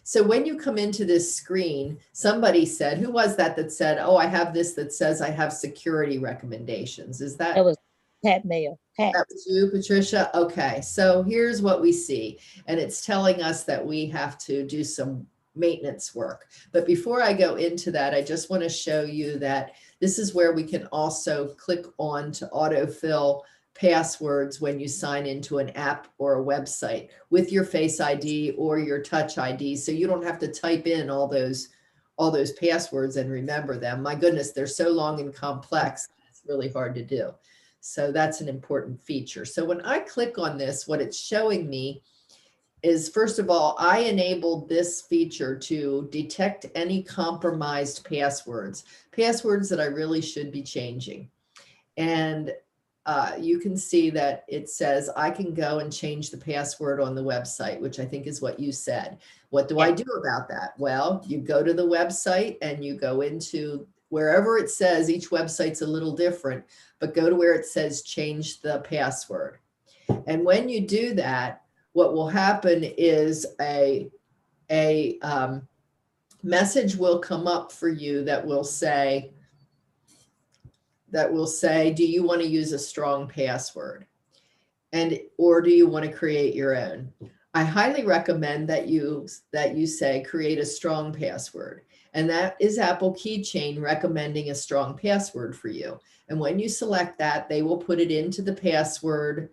So when you come into this screen, somebody said, who was that said, oh, I have this that says I have security recommendations. Is that? Pat Mail. Pat. That was you, Patricia? Okay, so here's what we see, and it's telling us that we have to do some maintenance work. But before I go into that, I just want to show you that this is where we can also click on to autofill passwords when you sign into an app or a website with your Face ID or your Touch ID, so you don't have to type in all those passwords and remember them. My goodness, they're so long and complex, it's really hard to do. So that's an important feature. So when I click on this, what it's showing me is, first of all, I enabled this feature to detect any compromised passwords that I really should be changing. And you can see that it says I can go and change the password on the website, which I think is what you said. What do I do about that? Well, you go to the website and you go into wherever it says, each website's a little different, but go to where it says change the password. And when you do that, what will happen is a message will come up for you that will say, do you want to use a strong password? Or do you want to create your own? I highly recommend that you say create a strong password. And that is Apple Keychain recommending a strong password for you. And when you select that, they will put it into the password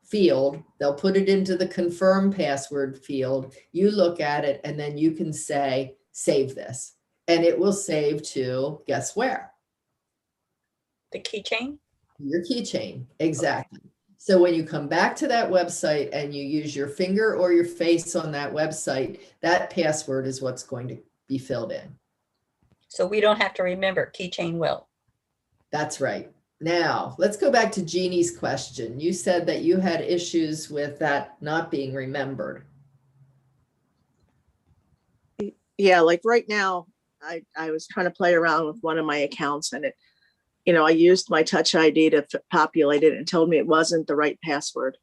field. They'll put it into the confirm password field. You look at it and then you can say, save this. And it will save to, guess where? The keychain? Your keychain, exactly. So when you come back to that website and you use your finger or your face on that website, that password is what's going to be filled in. So we don't have to remember, keychain will. That's right. Now, let's go back to Jeannie's question. You said that you had issues with that not being remembered. Yeah, like right now, I was trying to play around with one of my accounts, and it, you know, I used my Touch ID to populate it and told me it wasn't the right password.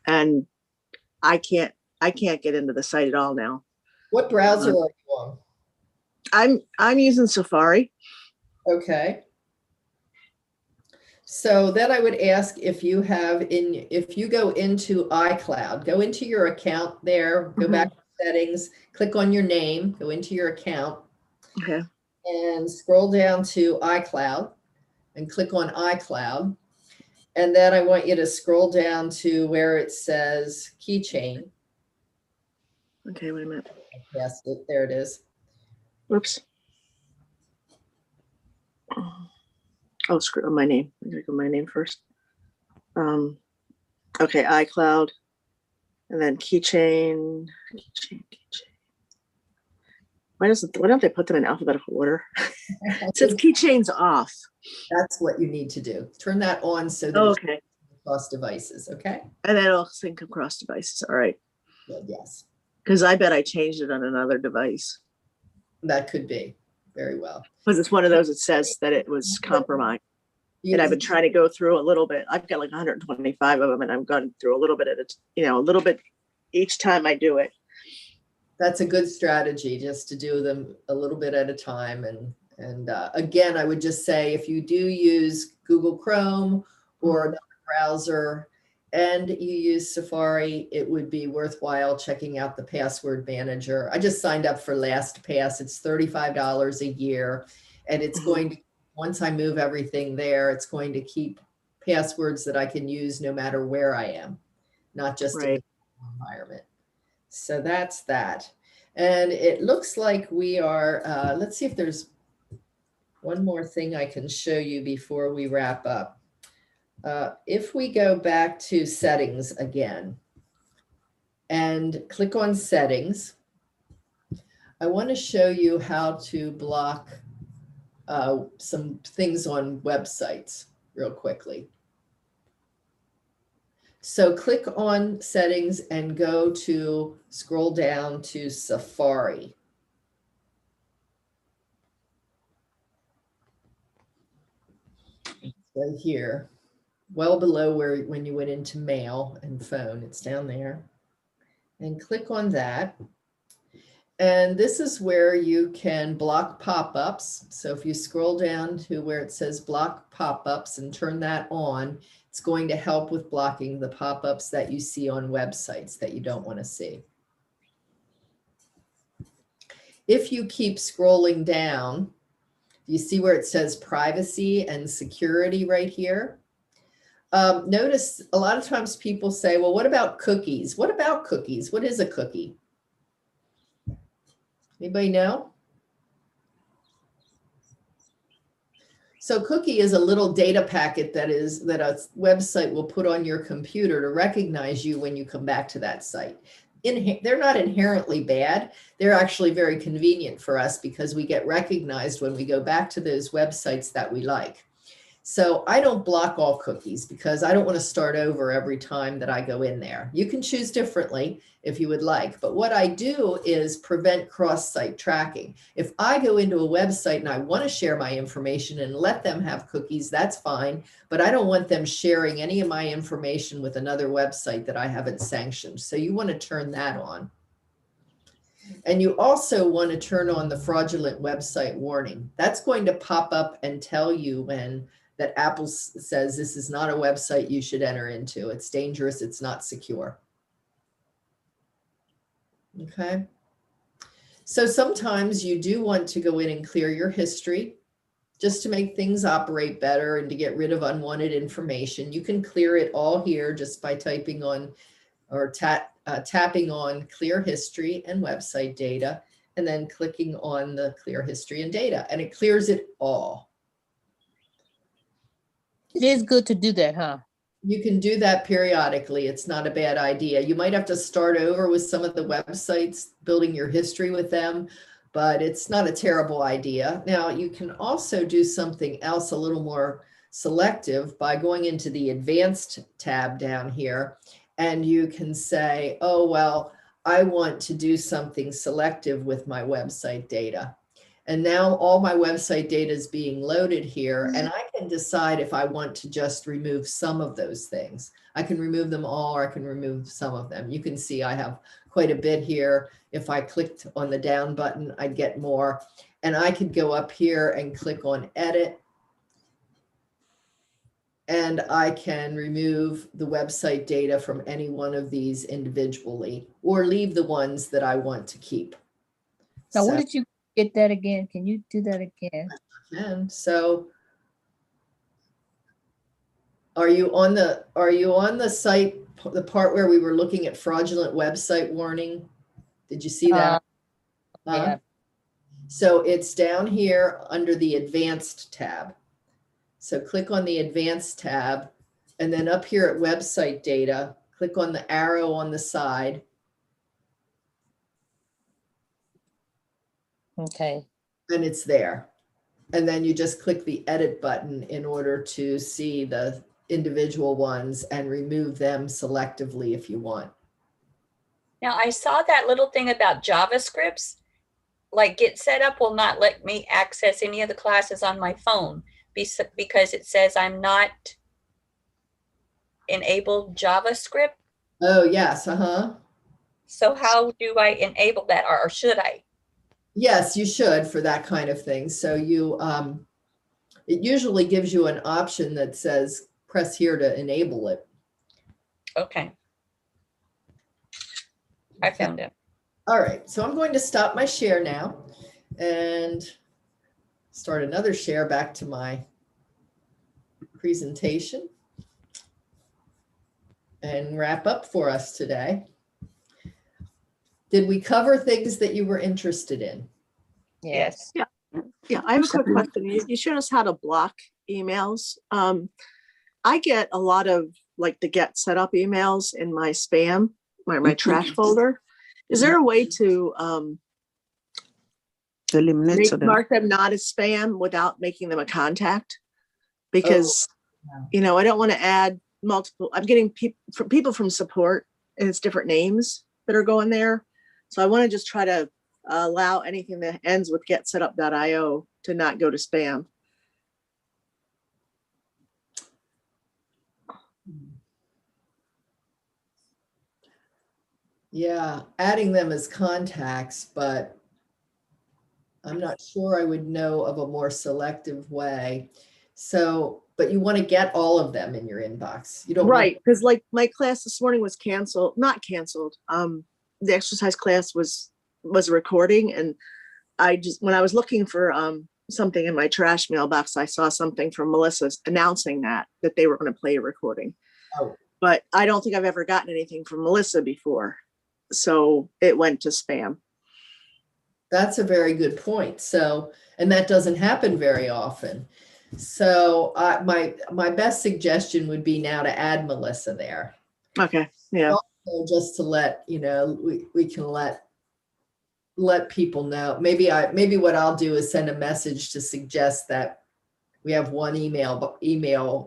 And I can't get into the site at all now. What browser are you on? I'm using Safari. Okay. So then I would ask if you go into iCloud, go into your account there, go back to settings, click on your name, go into your account. Okay. And scroll down to iCloud and click on iCloud. And then I want you to scroll down to where it says keychain. Okay, wait a minute. Yes, there it is. Whoops. Oh, screw my name. I'm gonna go my name first. Okay, iCloud, and then keychain. Why don't they put them in alphabetical order? It says keychains off. That's what you need to do. Turn that on so that okay. it's across devices. Okay. And then it'll sync across devices. All right. Good, yes. Because I bet I changed it on another device. That could be very well. Because it's one of those that says that it was compromised. And I've been trying to go through a little bit. I've got like 125 of them, and I'm going through a little bit at it, a little bit each time I do it. That's a good strategy, just to do them a little bit at a time. And again, I would just say, if you do use Google Chrome or another browser and you use Safari, it would be worthwhile checking out the password manager. I just signed up for LastPass. It's $35 a year, and it's going to, once I move everything there, it's going to keep passwords that I can use no matter where I am, not just in the environment. So that's that. And it looks like we are, let's see if there's one more thing I can show you before we wrap up. If we go back to settings again and click on settings, I want to show you how to block some things on websites real quickly. So click on settings and scroll down to Safari. It's right here, well below when you went into mail and phone, it's down there. And click on that. And this is where you can block pop-ups. So if you scroll down to where it says block pop-ups and turn that on, it's going to help with blocking the pop-ups that you see on websites that you don't want to see. If you keep scrolling down, you see where it says privacy and security right here. Notice a lot of times people say, well, what about cookies? What about cookies? What is a cookie? Anybody know? So cookie is a little data packet that a website will put on your computer to recognize you when you come back to that site. They're not inherently bad. They're actually very convenient for us because we get recognized when we go back to those websites that we like. So I don't block all cookies because I don't want to start over every time that I go in there. You can choose differently if you would like, but what I do is prevent cross-site tracking. If I go into a website and I want to share my information and let them have cookies, that's fine, but I don't want them sharing any of my information with another website that I haven't sanctioned. So you want to turn that on. And you also want to turn on the fraudulent website warning. That's going to pop up and tell you when that Apple says this is not a website you should enter into. It's dangerous. It's not secure. Okay. So sometimes you do want to go in and clear your history just to make things operate better and to get rid of unwanted information. You can clear it all here just by typing on or tapping on clear history and website data, and then clicking on the clear history and data, and it clears it all. It is good to do that, huh? You can do that periodically. It's not a bad idea. You might have to start over with some of the websites, building your history with them, but it's not a terrible idea. Now, you can also do something else a little more selective by going into the advanced tab down here, and you can say, oh, well, I want to do something selective with my website data. And now all my website data is being loaded here, and I can decide if I want to just remove some of those things. I can remove them all, or I can remove some of them. You can see I have quite a bit here. If I clicked on the down button, I'd get more. And I could go up here and click on edit. And I can remove the website data from any one of these individually, or leave the ones that I want to keep. Now, what did you get that again? Can you do that again? And so are you on the site, the part where we were looking at fraudulent website warning? Did you see that? Yeah. So it's down here under the advanced tab. So click on the advanced tab, and then up here at website data, click on the arrow on the side. Okay. And it's there. And then you just click the edit button in order to see the individual ones and remove them selectively if you want. Now I saw that little thing about JavaScripts, like Get Set Up will not let me access any of the classes on my phone because it says I'm not enabled JavaScript. Oh, yes. Uh-huh. So how do I enable that, or should I? Yes, you should for that kind of thing. So you, it usually gives you an option that says press here to enable it. Okay. I found it. All right, so I'm going to stop my share now and start another share back to my presentation and wrap up for us today. Did we cover things that you were interested in? Yes. Yeah, I have a quick question. You showed us how to block emails. I get a lot of like the get set up emails in my spam, my trash folder. Is there a way to eliminate mark them not as spam without making them a contact? Because, you know, I don't want to add multiple. I'm getting people from support, and it's different names that are going there. So I want to just try to allow anything that ends with getsetup.io to not go to spam. Yeah, adding them as contacts, but I'm not sure I would know of a more selective way. So, but you want to get all of them in your inbox. You don't want, Right, because like my class this morning was canceled, not canceled. The exercise class was a recording, and I just when I was looking for something in my trash mailbox, I saw something from Melissa announcing that they were going to play a recording. oh, But I don't think I've ever gotten anything from Melissa before, so it went to spam. that's a very good point. So, and that doesn't happen very often. So, my best suggestion would be now to add Melissa there. Okay, yeah, Also, just to let you know, we can let people know. Maybe what I'll do is send a message to suggest that we have one email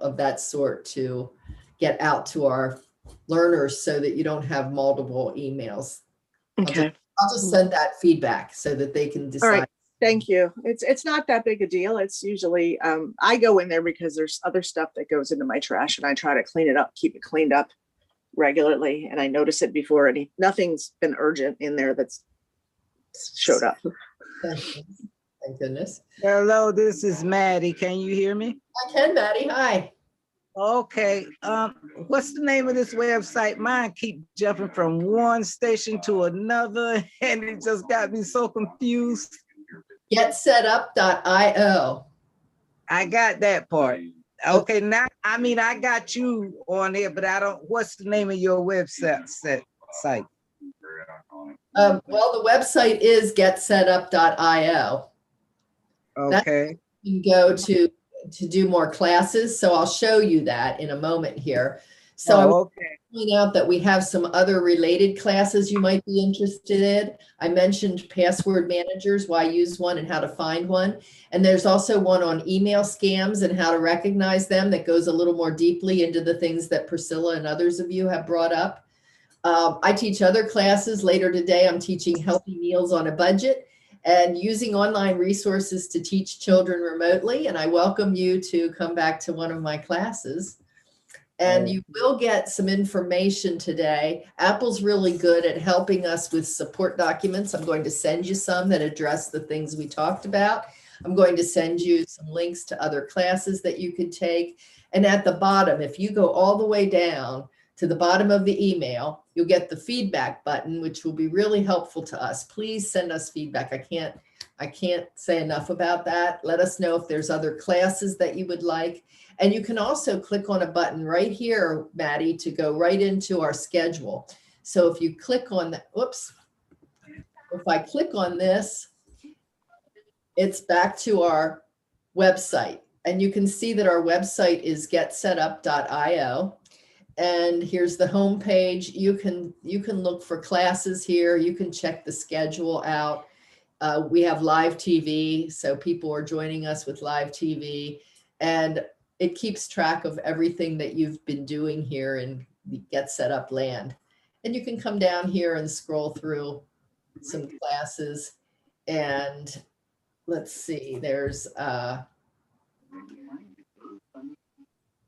of that sort to get out to our learners so that you don't have multiple emails. okay. I'll just send that feedback so that they can All decide. right, thank you. It's not that big a deal. It's usually I go in there because there's other stuff that goes into my trash, and I try to clean it up, keep it cleaned up regularly, and I notice it before nothing's been urgent in there that's showed up. Thank goodness. Hello, this is Maddie. Can you hear me? I can, Maddie. Hi. Okay. What's the name of this website? Mine keep jumping from one station to another, and it just got me so confused. Getsetup.io. I got that part. Okay, now I got you on there, but I don't. What's the name of your website site? Well, the website is getsetup.io. Okay. You can go to do more classes. So I'll show you that in a moment here. So I want okay. to point out that we have some other related classes you might be interested in. I mentioned password managers, why use one and how to find one. And there's also one on email scams and how to recognize them that goes a little more deeply into the things that Priscilla and others of you have brought up. I teach other classes later today. I'm teaching healthy meals on a budget and using online resources to teach children remotely. And I welcome you to come back to one of my classes. And you will get some information today. Apple's really good at helping us with support documents. I'm going to send you some that address the things we talked about. I'm going to send you some links to other classes that you could take. And at the bottom, if you go all the way down to the bottom of the email, you'll get the feedback button, which will be really helpful to us. Please send us feedback. I can't say enough about that. Let us know if there's other classes that you would like. And you can also click on a button right here, Maddie, to go right into our schedule. So if you click on that, whoops, if I click on this, it's back to our website. And you can see that our website is getsetup.io. And here's the home page. You can look for classes here. You can check the schedule out. We have live TV, so people are joining us with live TV, and it keeps track of everything that you've been doing here in the Get Set Up land. And you can come down here and scroll through some classes. And let's see, there's a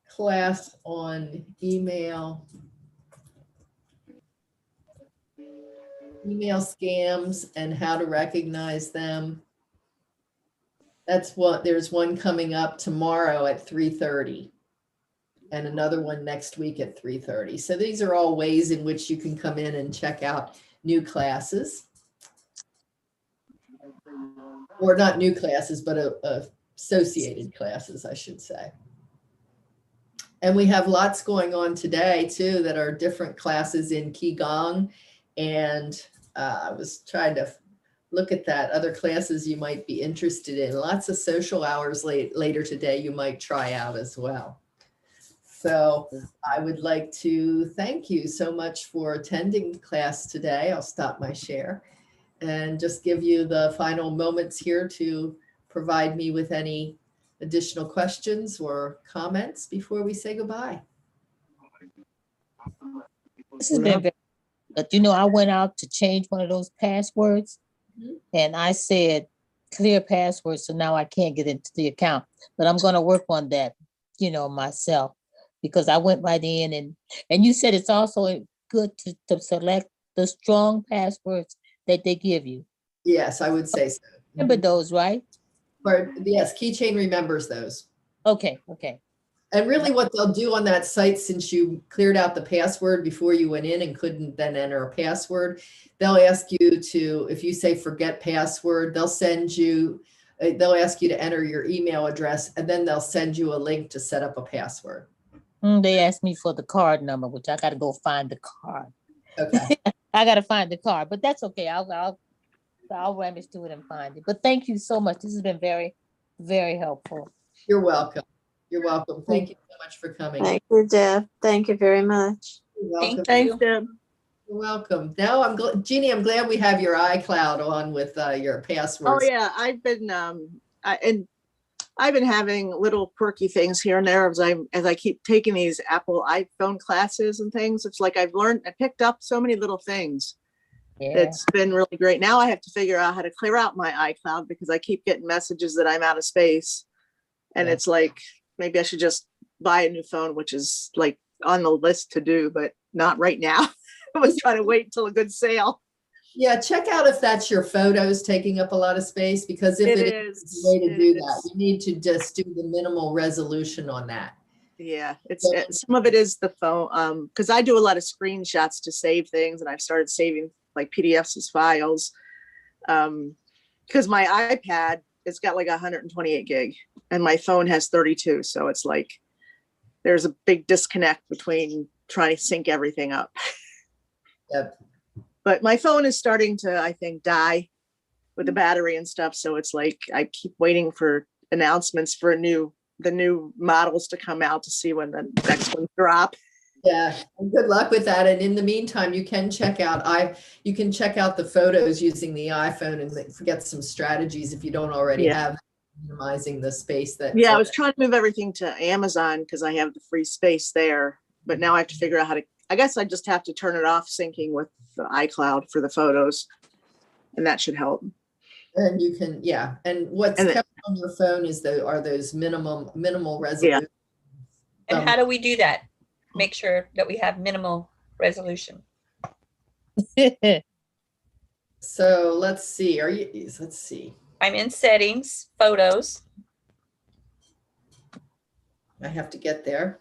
class on email scams and how to recognize them. There's one coming up tomorrow at 3:30 and another one next week at 3:30. So these are all ways in which you can come in and check out new classes. Or not new classes, but associated classes, I should say. And we have lots going on today too that are different classes in Qigong. And I was trying to look at that, other classes you might be interested in. Lots of social hours later today you might try out as well. So I would like to thank you so much for attending class today. I'll stop my share and just give you the final moments here to provide me with any additional questions or comments before we say goodbye. This has been very, but I went out to change one of those passwords and I said clear password. So now I can't get into the account, but I'm going to work on that, myself, because I went right in and you said it's also good to select the strong passwords that they give you. Yes, I would say so. Remember those, right? Or yes, Keychain remembers those. Okay, okay. And really what they'll do on that site, since you cleared out the password before you went in and couldn't then enter a password, they'll ask you to, if you say forget password, they'll send you, they'll ask you to enter your email address, and then they'll send you a link to set up a password. They asked me for the card number, which I got to go find the card. Okay. I got to find the card, but that's okay. I'll rummage through it and find it. But thank you so much. This has been very, very helpful. You're welcome. You're welcome. Thank you so much for coming. Thank you, Deb. Thank you very much. You're welcome. Thank Thanks, Deb. You're welcome. Now Jeannie, I'm glad we have your iCloud on with your Oh passwords. yeah, I've been having little quirky things here and there as I keep taking these Apple iPhone classes and things. It's like I picked up so many little things. Yeah. It's been really great. Now I have to figure out how to clear out my iCloud because I keep getting messages that I'm out of space. And Yeah. it's like, maybe I should just buy a new phone, which is like on the list to do, but not right now. I was trying to wait until a good sale. Yeah, check out if that's your photos taking up a lot of space, because if it is, it's a way to do that. You need to just do the minimal resolution on that. Yeah, some of it is the phone, because I do a lot of screenshots to save things, and I've started saving like PDFs as files. Because my iPad, it's got like 128 gig, and my phone has 32, so it's like there's a big disconnect between trying to sync everything up. Yep. But my phone is starting to, I think, die with the battery and stuff. So it's like I keep waiting for announcements for the new models to come out to see when the next ones drop. Yeah, and good luck with that. And in the meantime, you can check out the photos using the iPhone and get some strategies if you don't already have, minimizing the space that. Yeah, I was trying to move everything to Amazon because I have the free space there. But now I have to figure out how to, I guess I just have to turn it off syncing with the iCloud for the photos, and that should help. And you can, yeah. And what's kept on your phone are those minimal resolution. And how do we do that? Make sure that we have minimal resolution. So let's see. Let's see. I'm in settings, photos. I have to get there.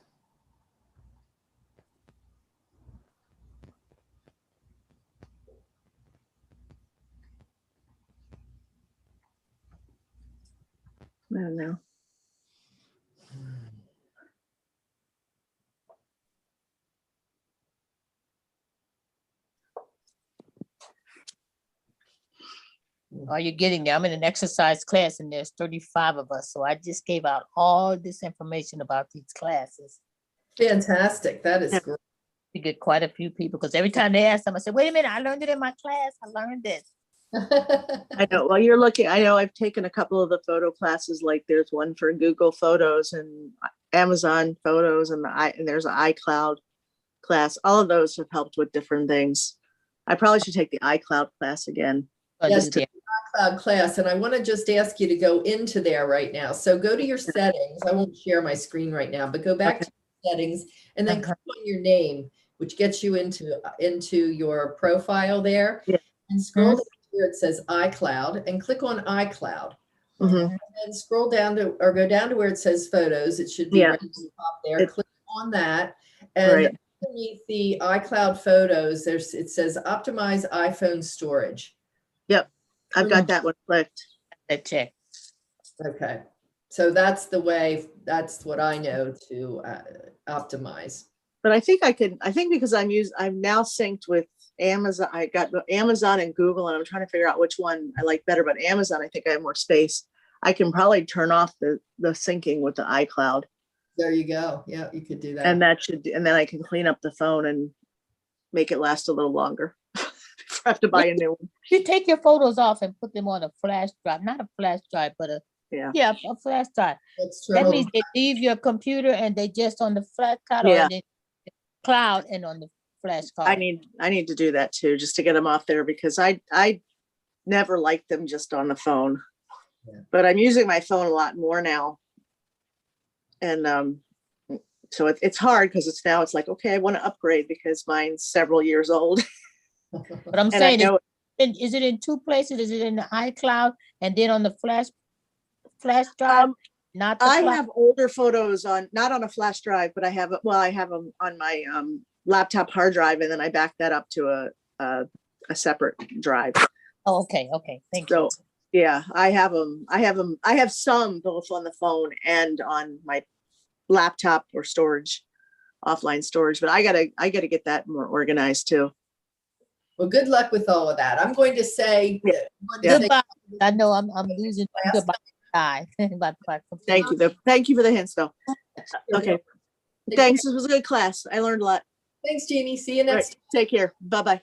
I don't know. Are you getting there? I'm in an exercise class and there's 35 of us. So I just gave out all this information about these classes. Fantastic. That is great. We get quite a few people because every time they ask them, I say, wait a minute, I learned it in my class. I learned this. I know. Well, you're looking, I know I've taken a couple of the photo classes, like there's one for Google Photos and Amazon Photos, and there's an iCloud class. All of those have helped with different things. I probably should take the iCloud class again. Yes, the iCloud class. And I want to just ask you to go into there right now. So go to your settings. I won't share my screen right now, but go back to settings and then click on your name, which gets you into your profile there. Yeah. And scroll down where it says iCloud and click on iCloud. Mm-hmm. And scroll down to, or go down to where it says photos. It should be right at the top there. Click on that. And underneath the iCloud photos, it says optimize iPhone storage. Yep. I've got that one clicked. Check. Okay. So that's the way, that's what I know to optimize. But I think because I'm now synced with Amazon. I got Amazon and Google, and I'm trying to figure out which one I like better. But Amazon, I think I have more space. I can probably turn off the syncing with the iCloud. There you go. Yeah, you could do that. And then I can clean up the phone and make it last a little longer. I have to buy a new one. You take your photos off and put them on a flash drive, not a flash drive, but a flash drive. That means they leave your computer and they just on the flash card or the cloud and on the flash card. I need to do that too, just to get them off there, because I never liked them just on the phone. Yeah. But I'm using my phone a lot more now. And so it's hard because it's like, okay, I want to upgrade because mine's several years old. But I'm And I saying, know is it in two places? Is it in the iCloud and then on the flash drive? Not the I flash? have older photos on, not on a flash drive, but I have, I have them on my laptop hard drive, and then I back that up to a separate drive. Oh, okay, thank you. So yeah, I have them. I have some both on the phone and on my laptop or storage, offline storage. But I gotta get that more organized too. Well, good luck with all of that. I'm going to say. Yeah. Yeah. Goodbye. I know I'm losing. Last Goodbye. Bye. Thank you. Thank you for the hints though. You're Okay. welcome. Thanks. This was a good class. I learned a lot. Thanks, Jeannie. See you All right, next. take care. Bye-bye.